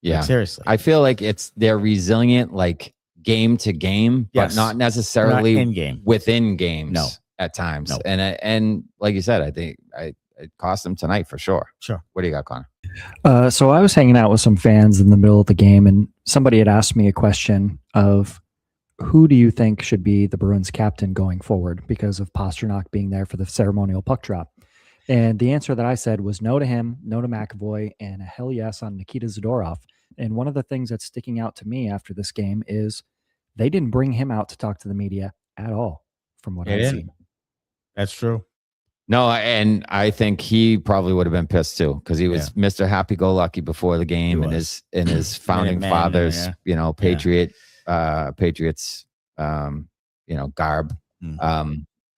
Yeah. Like, seriously. I feel like they're resilient, like game to game, but not necessarily in-game. Within games. No. At times. No. And like you said, I think it cost them tonight for sure. Sure. What do you got, Connor? So I was hanging out with some fans in the middle of the game, and somebody had asked me a question of, who do you think should be the Bruins captain going forward because of Pastrnak being there for the ceremonial puck drop? And the answer that I said was no to him, no to McAvoy, and a hell yes on Nikita Zadorov. And one of the things that's sticking out to me after this game is they didn't bring him out to talk to the media at all, from what I've seen. That's true. No, and I think he probably would have been pissed too, because he was Mr. Happy-Go-Lucky before the game in his founding fathers, Patriots, garb.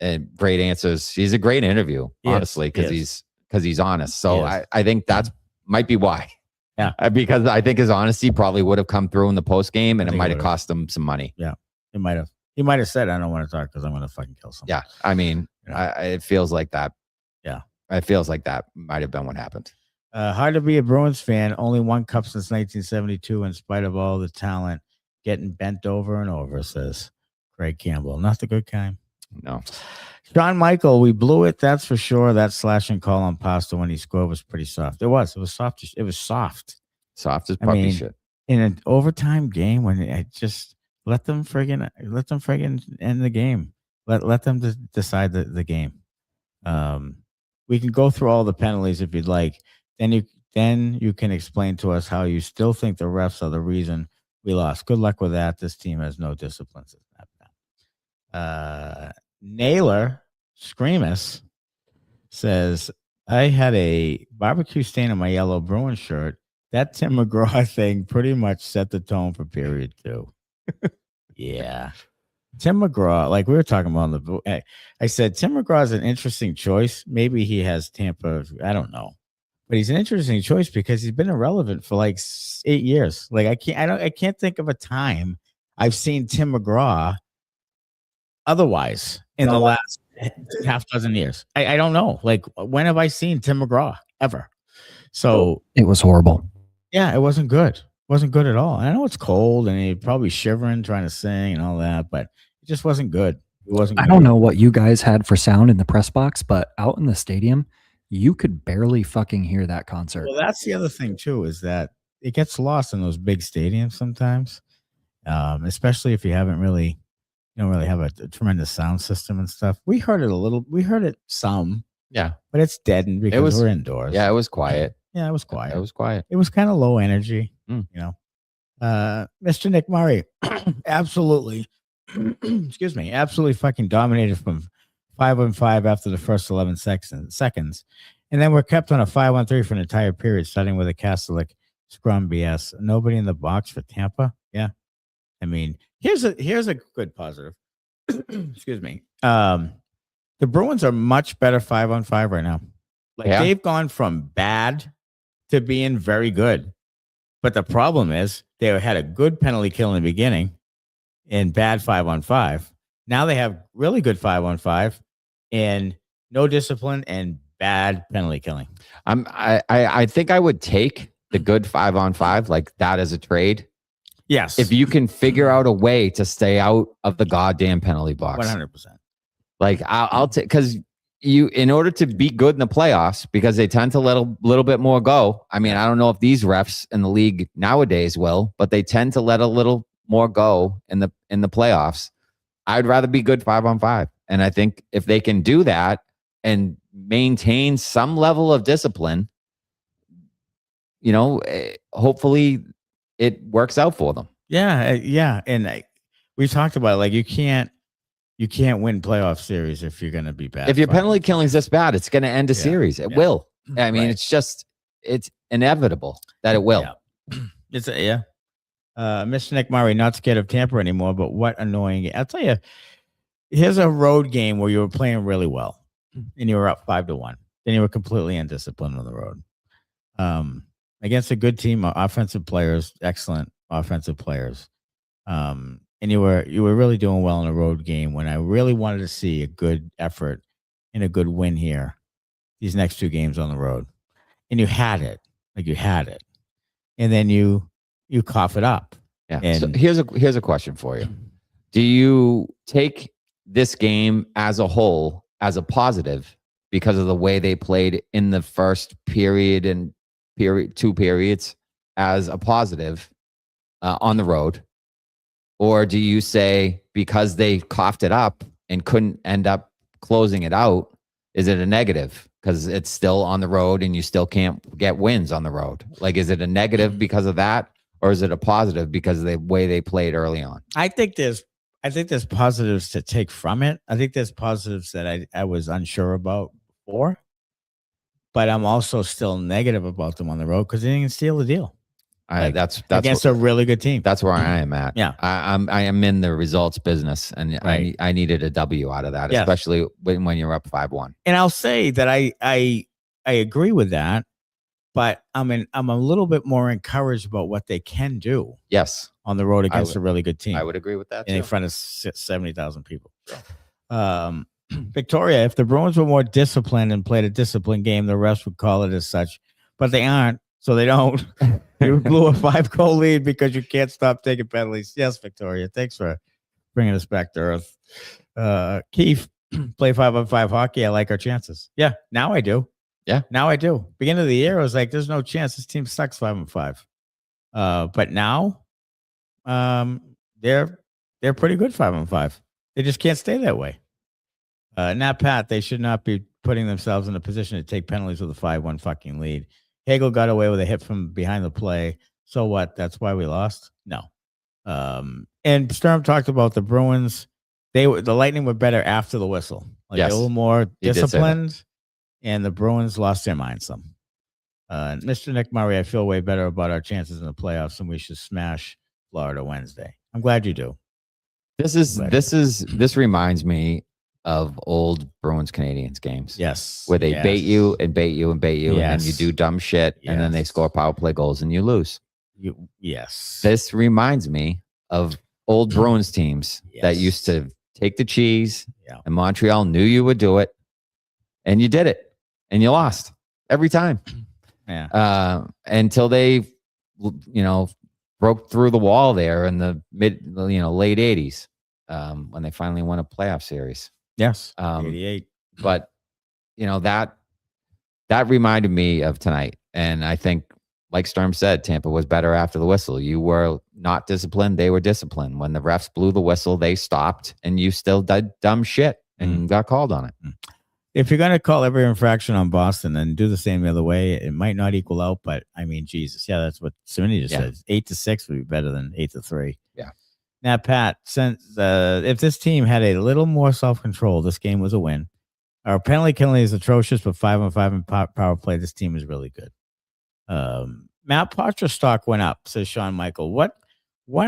and great answers. He's a great interview, honestly, because he's honest. So I think that's might be why. Yeah, because I think his honesty probably would have come through in the post game, and it might have cost him some money. Yeah, it might have. He might have said, "I don't want to talk because I'm going to fucking kill someone." Yeah, I mean, it feels like that. Yeah, it feels like that might have been what happened. Hard to be a Bruins fan. Only one cup since 1972, in spite of all the talent, getting bent over and over. Says Craig Campbell. Not the good kind. No. Sean Michael, we blew it. That's for sure. That slash and call on Pasta when he scored was pretty soft. It was soft. It was soft. Soft as puppy shit. In an overtime game when it just let them friggin' end the game. Let them decide the game. We can go through all the penalties if you'd like. Then you can explain to us how you still think the refs are the reason we lost. Good luck with that. This team has no discipline. Naylor Screamus says, I had a barbecue stain on my yellow Bruins shirt. That Tim McGraw thing pretty much set the tone for period 2. Yeah. Tim McGraw, like we were talking about on the, I said, Tim McGraw is an interesting choice. Maybe he has Tampa. I don't know, but he's an interesting choice because he's been irrelevant for like 8 years. Like I can't think of a time I've seen Tim McGraw otherwise in the last half dozen years. I don't know. Like, when have I seen Tim McGraw ever? So it was horrible. Yeah, it wasn't good. Wasn't good at all. I know it's cold and he's probably shivering trying to sing and all that, but it just wasn't good. It wasn't good. I don't know what you guys had for sound in the press box, but out in the stadium, you could barely fucking hear that concert. Well, that's the other thing too, is that it gets lost in those big stadiums sometimes, especially if you don't really have a tremendous sound system and stuff. We heard it a little. We heard it some. Yeah, but it's deadened because we're indoors. Yeah, it was quiet. Yeah, it was quiet. It was quiet. It was kind of low energy, Mr. Nick Murray, absolutely, excuse me, absolutely fucking dominated from 5-on-5 after the first 11 seconds. And then we're kept on a 5-on-3 for an entire period, starting with a Kastelic scrum BS. Nobody in the box for Tampa. Yeah. I mean, here's a good positive. Excuse me. The Bruins are much better 5-on-5 right now. Like they've gone from bad to being very good. But the problem is they had a good penalty kill in the beginning and bad 5-on-5. Now they have really good 5-on-5 and no discipline and bad penalty killing. I think I would take the good 5-on-5 like that as a trade. Yes. If you can figure out a way to stay out of the goddamn penalty box. 100%. Like I'll take, because you, in order to be good in the playoffs, because they tend to let a little bit more go. I mean, I don't know if these refs in the league nowadays will, but they tend to let a little more go in the playoffs. I'd rather be good 5-on-5. And I think if they can do that and maintain some level of discipline, hopefully it works out for them. Yeah. Yeah. And we talked about it, like you can't win playoff series if you're going to be bad. If your penalty killing is this bad, it's going to end a series. It will. I mean, it's inevitable that it will. Yeah. Mr. Nick Murray, not scared of Tampa anymore, but what annoying. I'll tell you, here's a road game where you were playing really well and you were up 5-1. Then you were completely undisciplined on the road. Against a good team, offensive players, excellent offensive players. And you were really doing well in a road game when I really wanted to see a good effort and a good win here, these next 2 games on the road. And you had it. Like you had it. And then you cough it up. Yeah. And so here's a question for you. Do you take this game as a whole as a positive because of the way they played in the first period and 2 periods as a positive on the road? Or do you say because they coughed it up and couldn't end up closing it out, is it a negative because it's still on the road and you still can't get wins on the road? Like, is it a negative because of that? Or is it a positive because of the way they played early on? I think there's positives to take from it. I think there's positives that I was unsure about before, but I'm also still negative about them on the road because they didn't steal the deal. That's against a really good team. That's where I am at. Yeah. I am in the results business, and Right. I needed a W out of that, Yes. especially when you're up 5-1. And I'll say that I agree with that, but I'm a little bit more encouraged about what they can do. Yes, on the road against a really good team. I would agree with that in too. front of 70,000 people. Victoria, if the Bruins were more disciplined and played a disciplined game, the refs would call it as such, but they aren't, so they don't. You blew a 5-goal lead because you can't stop taking penalties. Yes, Victoria, thanks for bringing us back to earth. Keith, play 5-on-5 hockey. I like our chances. Yeah, now I do. Yeah, now I do. Beginning of the year, I was like, there's no chance. This team sucks 5-on-5. But now, they're pretty good 5-on-5. They just can't stay that way. Not Pat. They should not be putting themselves in a position to take penalties with a 5-1 fucking lead. Hagel got away with a hit from behind the play. So what? That's why we lost? No. And Sturm talked about the Bruins. The Lightning were better after the whistle. Like Yes. a little more He did say disciplined, and the Bruins lost their mind some. Mr. Nick Murray, I feel way better about our chances in the playoffs, and we should smash Florida Wednesday. I'm glad you do. This reminds me of old Bruins Canadians games. Yes. Where they bait you and bait you and bait you, and then you Yes. do dumb shit, and then they score power play goals and you lose. Yes. This reminds me of old Bruins teams that Yes. used to take the cheese, Yeah. and Montreal knew you would do it, and you did it, and you lost every time. Yeah. Until they, broke through the wall there in the late 80s, when they finally won a playoff series. Yes. 88. But that reminded me of tonight, and I think, like Sturm said, Tampa was better after the whistle. You were not disciplined; they were disciplined. When the refs blew the whistle, they stopped, and you still did dumb shit and got called on it. If you're going to call every infraction on Boston, then do the same the other way. It might not equal out, but I mean, Jesus. Yeah, that's what Sweeney just said. 8-6 would be better than 8-3. Yeah. Now, Pat, since if this team had a little more self-control, this game was a win. Our penalty killing is atrocious, but 5-on-5 in power play, this team is really good. Matt Poitras stock went up, says Sean Michael. What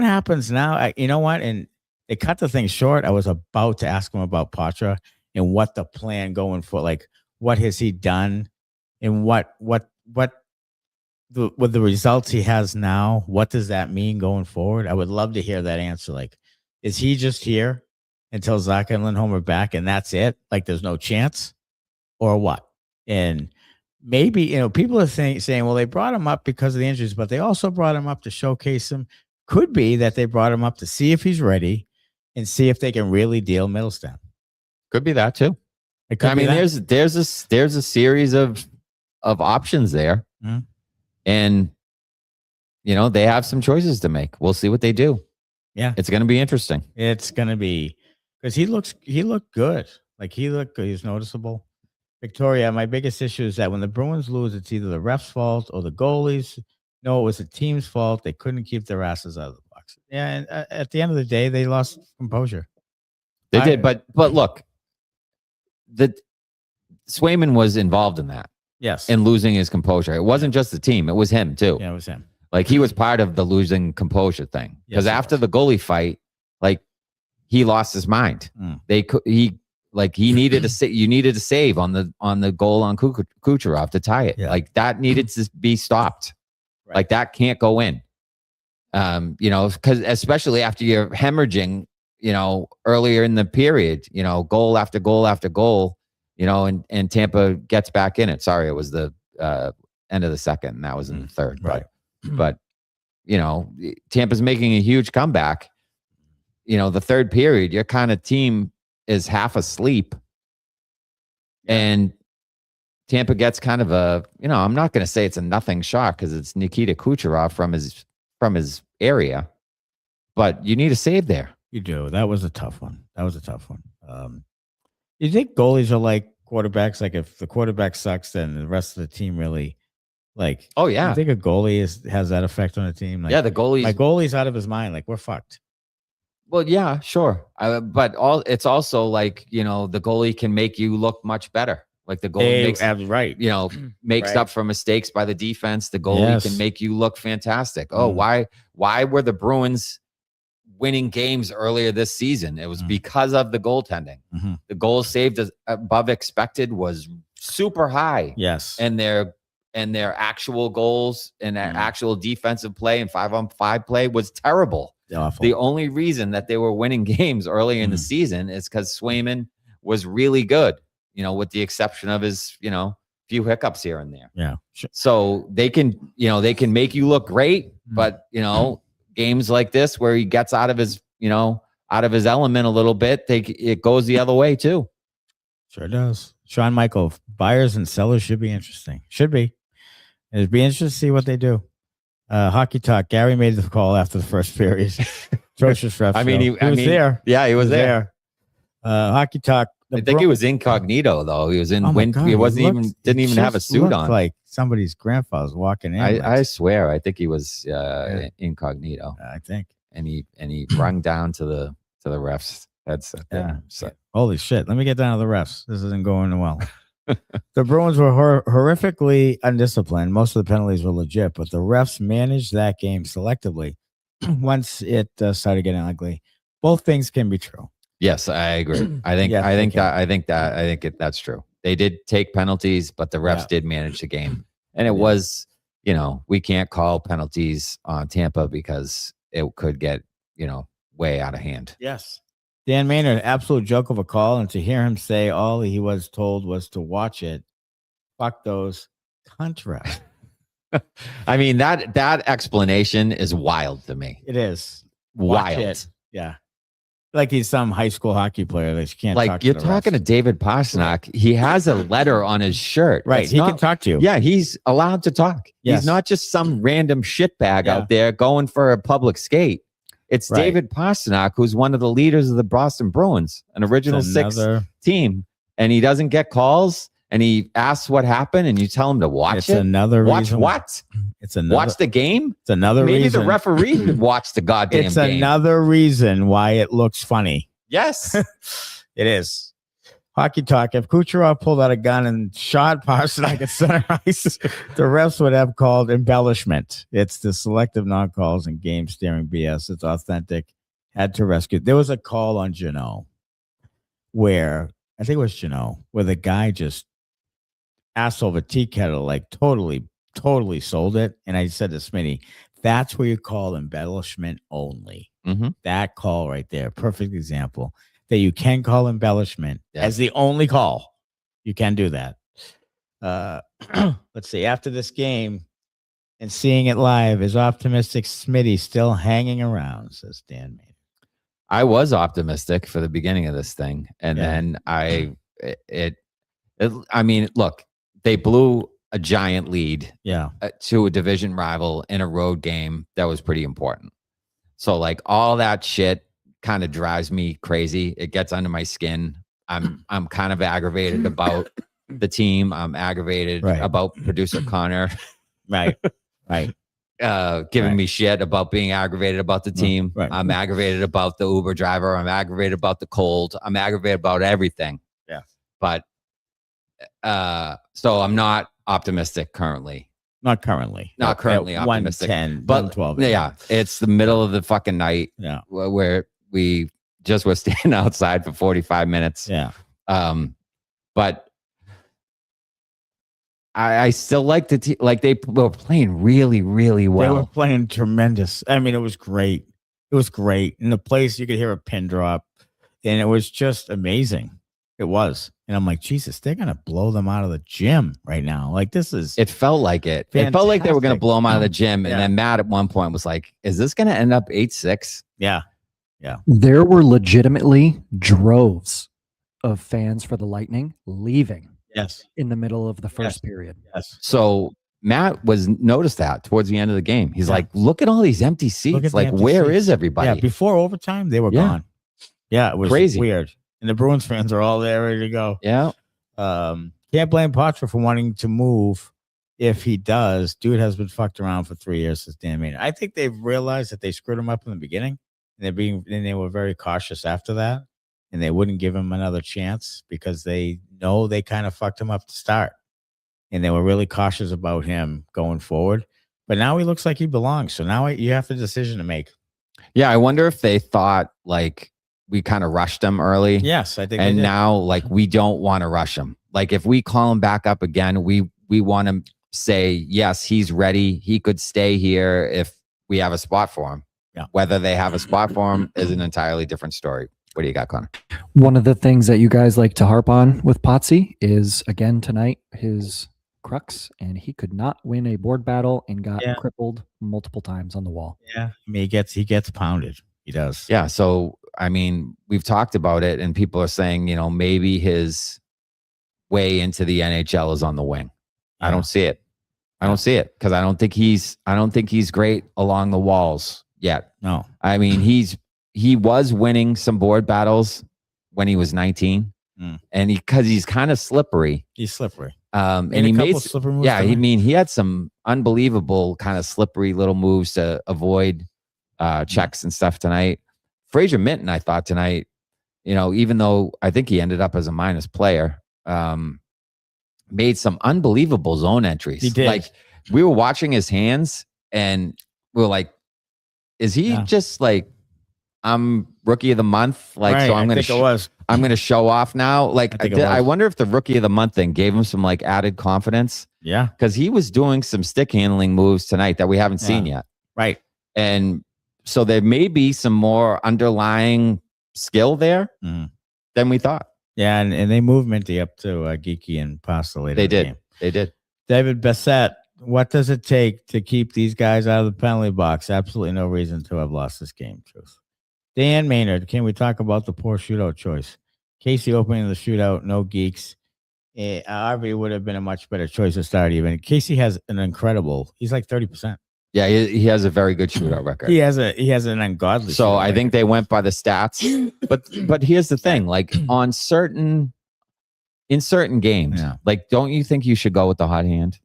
happens now? You know what? And they cut the thing short. I was about to ask him about Poitras and what the plan going for, like, what has he done, and what with the results he has now, what does that mean going forward? I would love to hear that answer. Like, is he just here until Zacha and Lindholm are back and that's it? Like, there's no chance, or what? And maybe, people are saying, well, they brought him up because of the injuries, but they also brought him up to showcase him. Could be that they brought him up to see if he's ready and see if they can really deal Middleston. Could be that too. I mean, there's a series of options there, and they have some choices to make. We'll see what they do. Yeah, it's going to be interesting. It's going to be, because he looked good. Like, he looked good. He's noticeable. Victoria, my biggest issue is that when the Bruins lose, it's either the ref's fault or the goalies. No, it was the team's fault. They couldn't keep their asses out of the box. Yeah, and at the end of the day, they lost composure. They did, but look, the Swayman was involved in that. Yes. And losing his composure. It wasn't just the team, it was him too. Yeah, it was him. Like, he was part of the losing composure thing. Because after the goalie fight, like, he lost his mind. He needed you needed to save on the goal on Kucherov to tie it. Yeah. Like, that needed to be stopped. Right. Like, that can't go in. Because especially after you're hemorrhaging, earlier in the period, goal after goal after goal, and Tampa gets back in it. Sorry, it was the end of the second, and that was in the third. Right. But Tampa's making a huge comeback. The third period, your kind of team is half asleep, and Tampa gets kind of a, I'm not going to say it's a nothing shot because it's Nikita Kucherov from his area, but you need a save there. You do. That was a tough one. You think goalies are like quarterbacks? Like, if the quarterback sucks, then the rest of the team really, like, oh yeah. I think a goalie has that effect on a team. Like, the goalie. My goalie's out of his mind. Like, we're fucked. Well, yeah, sure. But it's also like, the goalie can make you look much better. Like the goalie makes, right. Makes up for mistakes by the defense. The goalie can make you look fantastic. Oh, why were the Bruins winning games earlier this season? It was because of the goaltending. The goals saved above expected was super high. Yes. And their actual goals and their actual defensive play and 5-on-5 play was terrible. Awful. The only reason that they were winning games early in the season is because Swayman was really good, with the exception of his, few hiccups here and there. Yeah. Sure. So they can make you look great, but games like this where he gets out of his element a little bit, it goes the other way too. Sure does. Sean Michael, buyers and sellers should be interesting. Should be. It'd be interesting to see what they do. Hockey Talk. Gary made the call after the first period. Atrocious ref. He was there. Yeah, he was there. Hockey Talk. I think he was incognito though. He was in wind. He didn't even have a suit on. Like somebody's grandfather's walking in. I swear. I think he was incognito. I think. And he rung down to the refs. That's so. Holy shit. Let me get down to the refs. This isn't going well. The Bruins were horrifically undisciplined. Most of the penalties were legit, but the refs managed that game selectively once it started getting ugly. Both things can be true. Yes, I agree. I think that's true. They did take penalties, but the refs did manage the game. And it was, we can't call penalties on Tampa because it could get, way out of hand. Yes. Dan Maynard, absolute joke of a call, and to hear him say all he was told was to watch it. Fuck those contra. I mean, that explanation is wild to me. It is wild. It. Yeah, like he's some high school hockey player that you can't. Like you're talking to David Pastrnak. He has a letter on his shirt. Right, he can talk to you. Yeah, he's allowed to talk. Yes. He's not just some random shitbag out there going for a public skate. It's David Pastrnak, who's one of the leaders of the Boston Bruins, an original six team, and he doesn't get calls. And he asks what happened, and you tell him to watch it's Another reason. What? It's another. Watch the game. It's another Maybe reason. The referee could watch the goddamn game. It's another reason why it looks funny. Yes, it is. Hockey Talk. If Kucherov pulled out a gun and shot Pastrnak at center ice, the refs would have called embellishment. It's the selective non-calls and game steering BS. It's authentic. Had to rescue. There was a call on Jeannot where, I think it was Jeannot, where the guy just asked over tea kettle, like totally sold it. And I said to Smitty, that's where you call embellishment only. That call right there. Perfect example. That you can call embellishment as the only call. You can do that. Let's see. After this game and seeing it live, is optimistic Smitty still hanging around, says Dan Maynard. I was optimistic for the beginning of this thing. And then I mean, look, they blew a giant lead to a division rival in a road game that was pretty important. So like all that shit kind of drives me crazy. It gets under my skin. I'm kind of aggravated about the team. I'm aggravated about producer Connor. Right. Giving me shit about being aggravated about the team. I'm aggravated about the Uber driver. I'm aggravated about the cold. I'm aggravated about everything. Yeah. But so I'm not optimistic currently. Not currently optimistic. 110, but 112. Yeah. It's the middle of the fucking night. Yeah. Where we just were standing outside for 45 minutes. Yeah. But I still like the team. Like they were playing really, really well. They were playing tremendous. I mean, it was great. It was great. In the place, you could hear a pin drop, and it was just amazing. It was. And I'm like, Jesus, they're going to blow them out of the gym right now. Like, this is. It felt like it. Fantastic. It felt like they were going to blow them out of the gym. And then Matt at one point was like, is this going to end up 8-6? Yeah. Yeah. There were legitimately droves of fans for the Lightning leaving. Yes. In the middle of the first period. Yes. So Matt noticed that towards the end of the game. He's like, look at all these empty seats. Like, where is everybody? Yeah. Before overtime, they were gone. Yeah. It was crazy. Weird. And the Bruins fans are all there ready to go. Yeah. Can't blame Poitras for wanting to move. If he does, dude has been fucked around for 3 years, says Dan Maynard. I think they've realized that they screwed him up in the beginning, and they were very cautious after that. and they wouldn't give him another chance because they know they kind of fucked him up to start. And they were really cautious about him going forward. But now he looks like he belongs. So now you have the decision to make. Yeah, I wonder if they thought like we kind of rushed him early. Yes, I think. And now like we don't want to rush him. Like if we call him back up again, we want to say, yes, he's ready. He could stay here if we have a spot for him. Yeah. Whether they have a spot for him is an entirely different story. What do you got, Connor? One of the things that you guys like to harp on with Potsy is, again, tonight, his crux, and he could not win a board battle and got crippled multiple times on the wall. Yeah. I mean, he gets pounded. He does. Yeah. So, I mean, we've talked about it and people are saying, maybe his way into the NHL is on the wing. Yeah. I don't see it. I don't see it because I don't think he's great along the walls yet. No. I mean, he was winning some board battles when he was 19. And because he's kind of slippery. He's slippery. And he made slippery moves. Yeah, he had some unbelievable kind of slippery little moves to avoid checks and stuff tonight. Fraser Minton, I thought tonight, even though I think he ended up as a minus player, made some unbelievable zone entries. He did. Like we were watching his hands and we were like, is he just like, I'm rookie of the month? Like, right, so I'm going to show off now. Like, I wonder if the rookie of the month thing gave him some like added confidence. Yeah. Because he was doing some stick handling moves tonight that we haven't seen yet. Right. And so there may be some more underlying skill there than we thought. Yeah. And they moved Minty up to Geekie and Pasta later. They did. David Bassett, what does it take to keep these guys out of the penalty box? Absolutely no reason to have lost this game. Truth. Dan Maynard, can we talk about the poor shootout choice? Casey opening the shootout, no geeks. RV would have been a much better choice to start even. Casey has an incredible, he's like 30%. Yeah, he has a very good shootout record. He has an ungodly. So I think they went by the stats. But here's the thing, like in certain games, like don't you think you should go with the hot hand?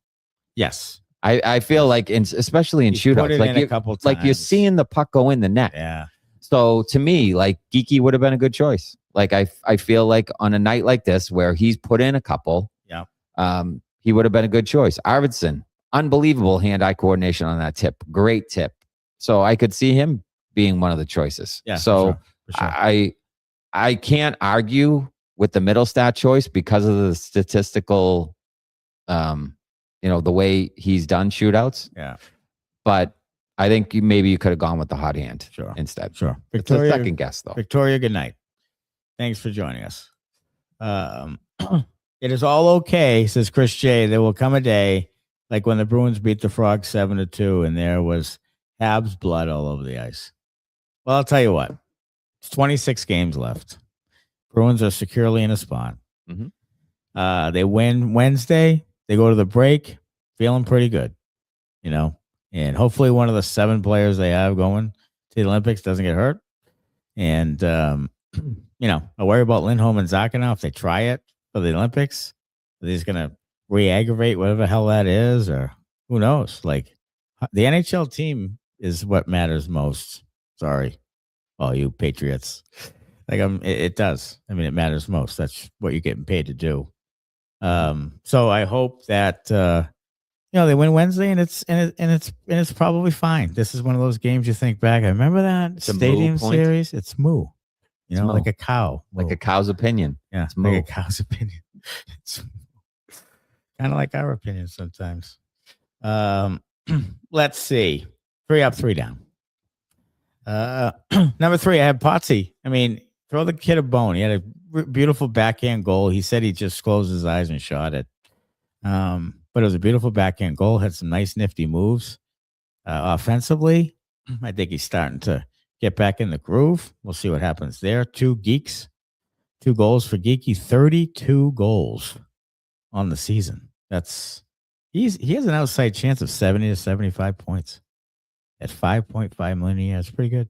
Yes. I feel like especially in shootouts, like you're seeing the puck go in the net. Yeah. So to me, like Geekie would have been a good choice. Like I feel like on a night like this where he's put in a couple, he would have been a good choice. Arvidsson, unbelievable hand-eye coordination on that tip. Great tip. So I could see him being one of the choices. Yeah. So for sure. I can't argue with the middle stat choice because of the statistical, the way he's done shootouts. Yeah. But I think maybe you could have gone with the hot hand instead. Sure. Victoria, it's a second guess, though. Victoria, good night. Thanks for joining us. It is all okay, says Chris J. There will come a day like when the Bruins beat the Frogs 7-2 and there was Habs blood all over the ice. Well, I'll tell you what. It's 26 games left. Bruins are securely in a spot. Mm-hmm. They win Wednesday. They go to the break feeling pretty good, and hopefully one of the 7 players they have going to the Olympics doesn't get hurt. And, I worry about Lindholm and Zacha now if they try it for the Olympics. Are they just going to re-aggravate whatever the hell that is, or who knows? Like, the NHL team is what matters most. Sorry, all you Patriots. Like, it does. I mean, it matters most. That's what you're getting paid to do. So I hope that they win Wednesday and it's probably fine. This is one of those games you think back. I remember that Stadium Series. It's moo. Like a cow. Like a cow's opinion. Yeah, it's like a cow's opinion. It's kind of like our opinion sometimes. Let's see. 3 up, 3 down. Number 3, I have Potsy. I mean, throw the kid a bone. He had a beautiful backhand goal. He said he just closed his eyes and shot it. But it was a beautiful backhand goal. Had some nice nifty moves. Offensively, I think he's starting to get back in the groove. We'll see what happens there. 2 goals for Geekie. 32 goals on the season. He has an outside chance of 70 to 75 points at 5.5 million a year. That's pretty good.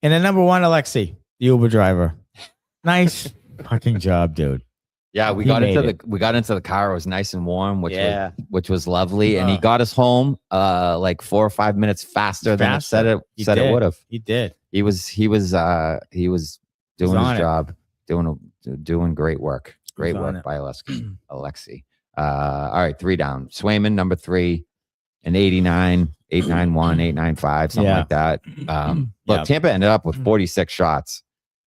And then number 1, Alexei, the Uber driver. Nice fucking job, dude. Yeah, we got into the car. It was nice and warm, which was lovely, and he got us home like 4 or 5 minutes faster than it would have. He did. He was doing his job. doing great work. Great work by Alexi. All right, 3 down. Swayman, number 3, an 89, 891, 895, something like that. Look, Tampa ended up with 46 shots.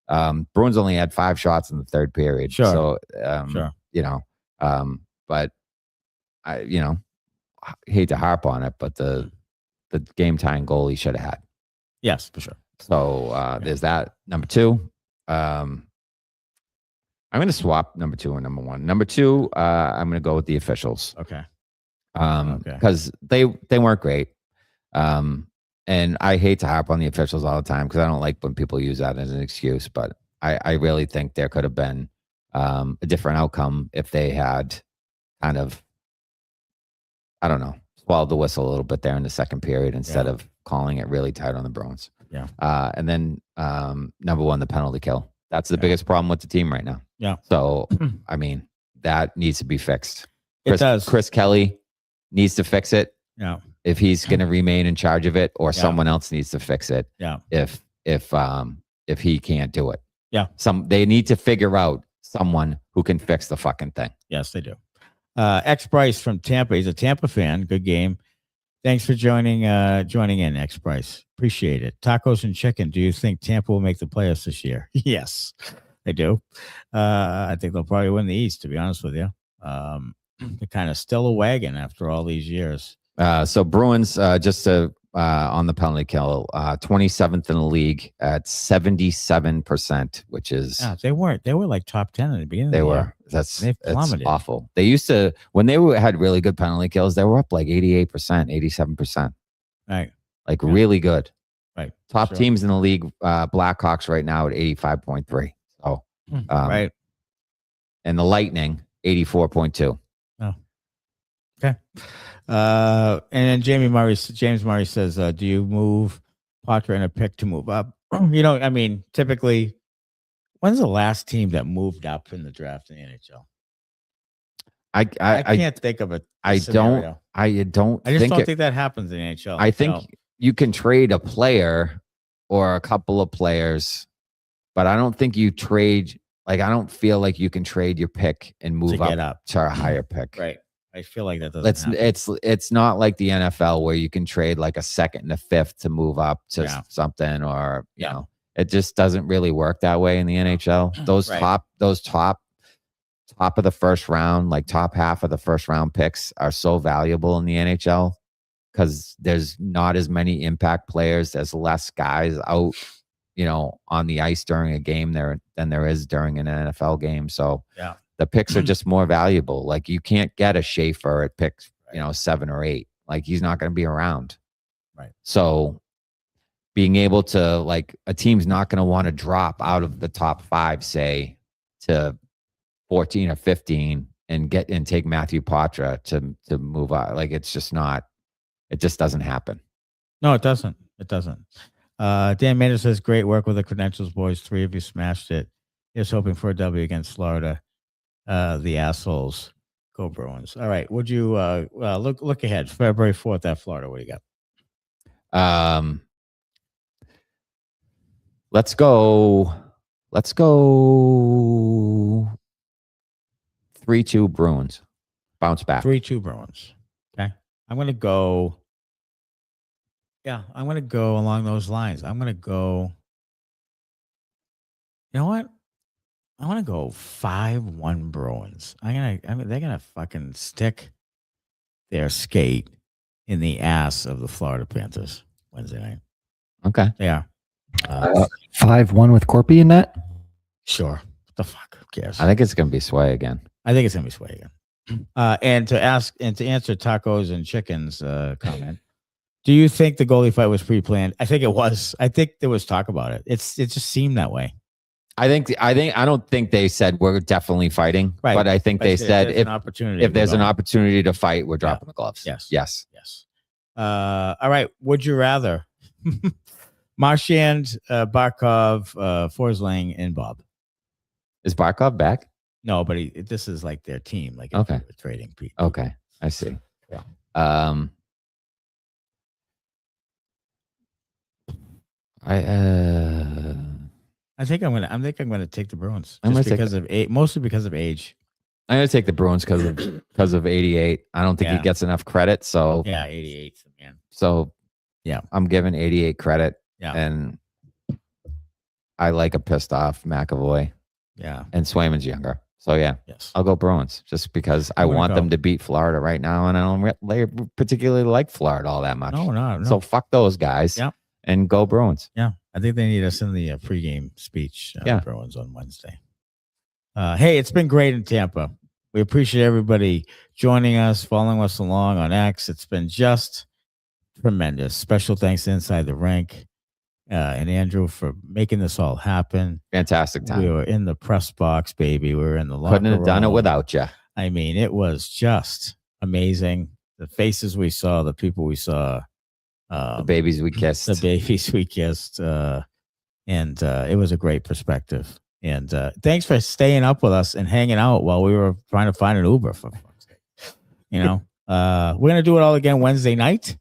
Bruins only had 5 shots in the third period. Sure. So, but I hate to harp on it, but the game tying goal he should have had. Yes, for sure. So there's that. Number 2. I'm going to swap number 2 and number 1. Number 2, I'm going to go with the officials. Okay. Because they weren't great. And I hate to harp on the officials all the time because I don't like when people use that as an excuse. But I really think there could have been a different outcome if they had kind of, I don't know, swallowed the whistle a little bit there in the second period instead of calling it really tight on the Bruins. Yeah. And then number 1, the penalty kill. That's the biggest problem with the team right now. Yeah. So, I mean, that needs to be fixed. It does. Chris Kelly needs to fix it. Yeah. If he's going to remain in charge of it, or someone else needs to fix it. Yeah. If he can't do it. Yeah. They need to figure out someone who can fix the fucking thing. Yes, they do. X Bryce from Tampa. He's a Tampa fan. Good game. Thanks for joining in, X Bryce. Appreciate it. Tacos and chicken. Do you think Tampa will make the playoffs this year? Yes, they do. I think they'll probably win the East, to be honest with you. They're kind of still a wagon after all these years. So Bruins, just to on the penalty kill, 27th in the league at 77%, which is they were like top 10 in the beginning. They were. That's awful. They used to, when they had really good penalty kills, they were up like 88%, 87%. Right. Like really good. Right. Top teams in the league, Blackhawks right now at 85.3. So right. And the Lightning 84.2. Oh. Okay. And then James Murray says, do you move Poitras and a pick to move up? I mean, typically, when's the last team that moved up in the draft in the NHL? I can't think of it. I just don't think that happens in the NHL. I think you can trade a player or a couple of players, but I don't think you trade. Like, I don't feel like you can trade your pick and move up to a higher pick. Right. I feel like that doesn't happen. It's not like the NFL where you can trade like a second and a fifth to move up to something, or you know, it just doesn't really work that way in the NHL. Those top of the first round, like top half of the first round picks are so valuable in the NHL because there's not as many impact players. There's less guys out, on the ice during a game than there is during an NFL game. So the picks are just more valuable. Like you can't get a Schaefer at pick, 7 or 8. Like he's not going to be around. Right. So being able to, like, a team's not going to want to drop out of the top 5, say, to 14 or 15 and take Matthew Poitras to move out. Like it just doesn't happen. No, it doesn't. Dan Maynard says, great work with the credentials, boys. 3 of you smashed it. Just hoping for a W against Florida. The assholes. Go Bruins. All right. Would you look ahead? February 4th at Florida. What do you got? Let's go 3-2 Bruins. Bounce back. 3-2 Bruins. Okay. I'm going to go along those lines. I'm going to go, you know what? I want to go 5-1 Bruins. They're going to fucking stick their skate in the ass of the Florida Panthers Wednesday night. Okay. They are. 5-1 with Korpi in that? Sure. What the fuck? Who cares? I think it's going to be Sway again. And to answer tacos and chickens comment, do you think the goalie fight was pre-planned? I think it was. I think there was talk about it. It just seemed that way. I don't think they said we're definitely fighting, right. But I think they said if there's an opportunity to fight, we're dropping the gloves. Yes. All right. Would you rather Marchand, Barkov, Forsling, and Bob? Is Barkov back? No, but this is like their team. Like trading people. Okay, I see. Yeah. I think I'm gonna take the Bruins mostly because of age. I'm gonna take the Bruins because of 88. I don't think he gets enough credit. So yeah, 88, man. So yeah, I'm giving 88 credit. Yeah, and I like a pissed off McAvoy. Yeah, and Swayman's younger. So yeah, yes, I'll go Bruins just because I want them to beat Florida right now, and I don't particularly like Florida all that much. No. So fuck those guys. Yeah, and go Bruins. Yeah, I think they need us in the pregame speech. Bruins on Wednesday. Hey, it's been great in Tampa. We appreciate everybody joining us, following us along on X. It's been just tremendous. Special thanks to Inside the Rink and Andrew for making this all happen. Fantastic time. We were in the press box, baby. We were in the locker room. Couldn't have done it without you. I mean, it was just amazing. The faces we saw, the people we saw. The babies we kissed. And it was a great perspective. And thanks for staying up with us and hanging out while we were trying to find an Uber. For fuck's sake. We're going to do it all again Wednesday night.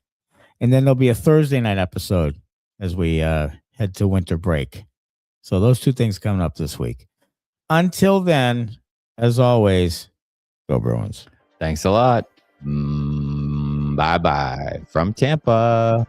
And then there'll be a Thursday night episode as we head to winter break. So those two things coming up this week. Until then, as always, go Bruins. Thanks a lot. Bye-bye from Tampa.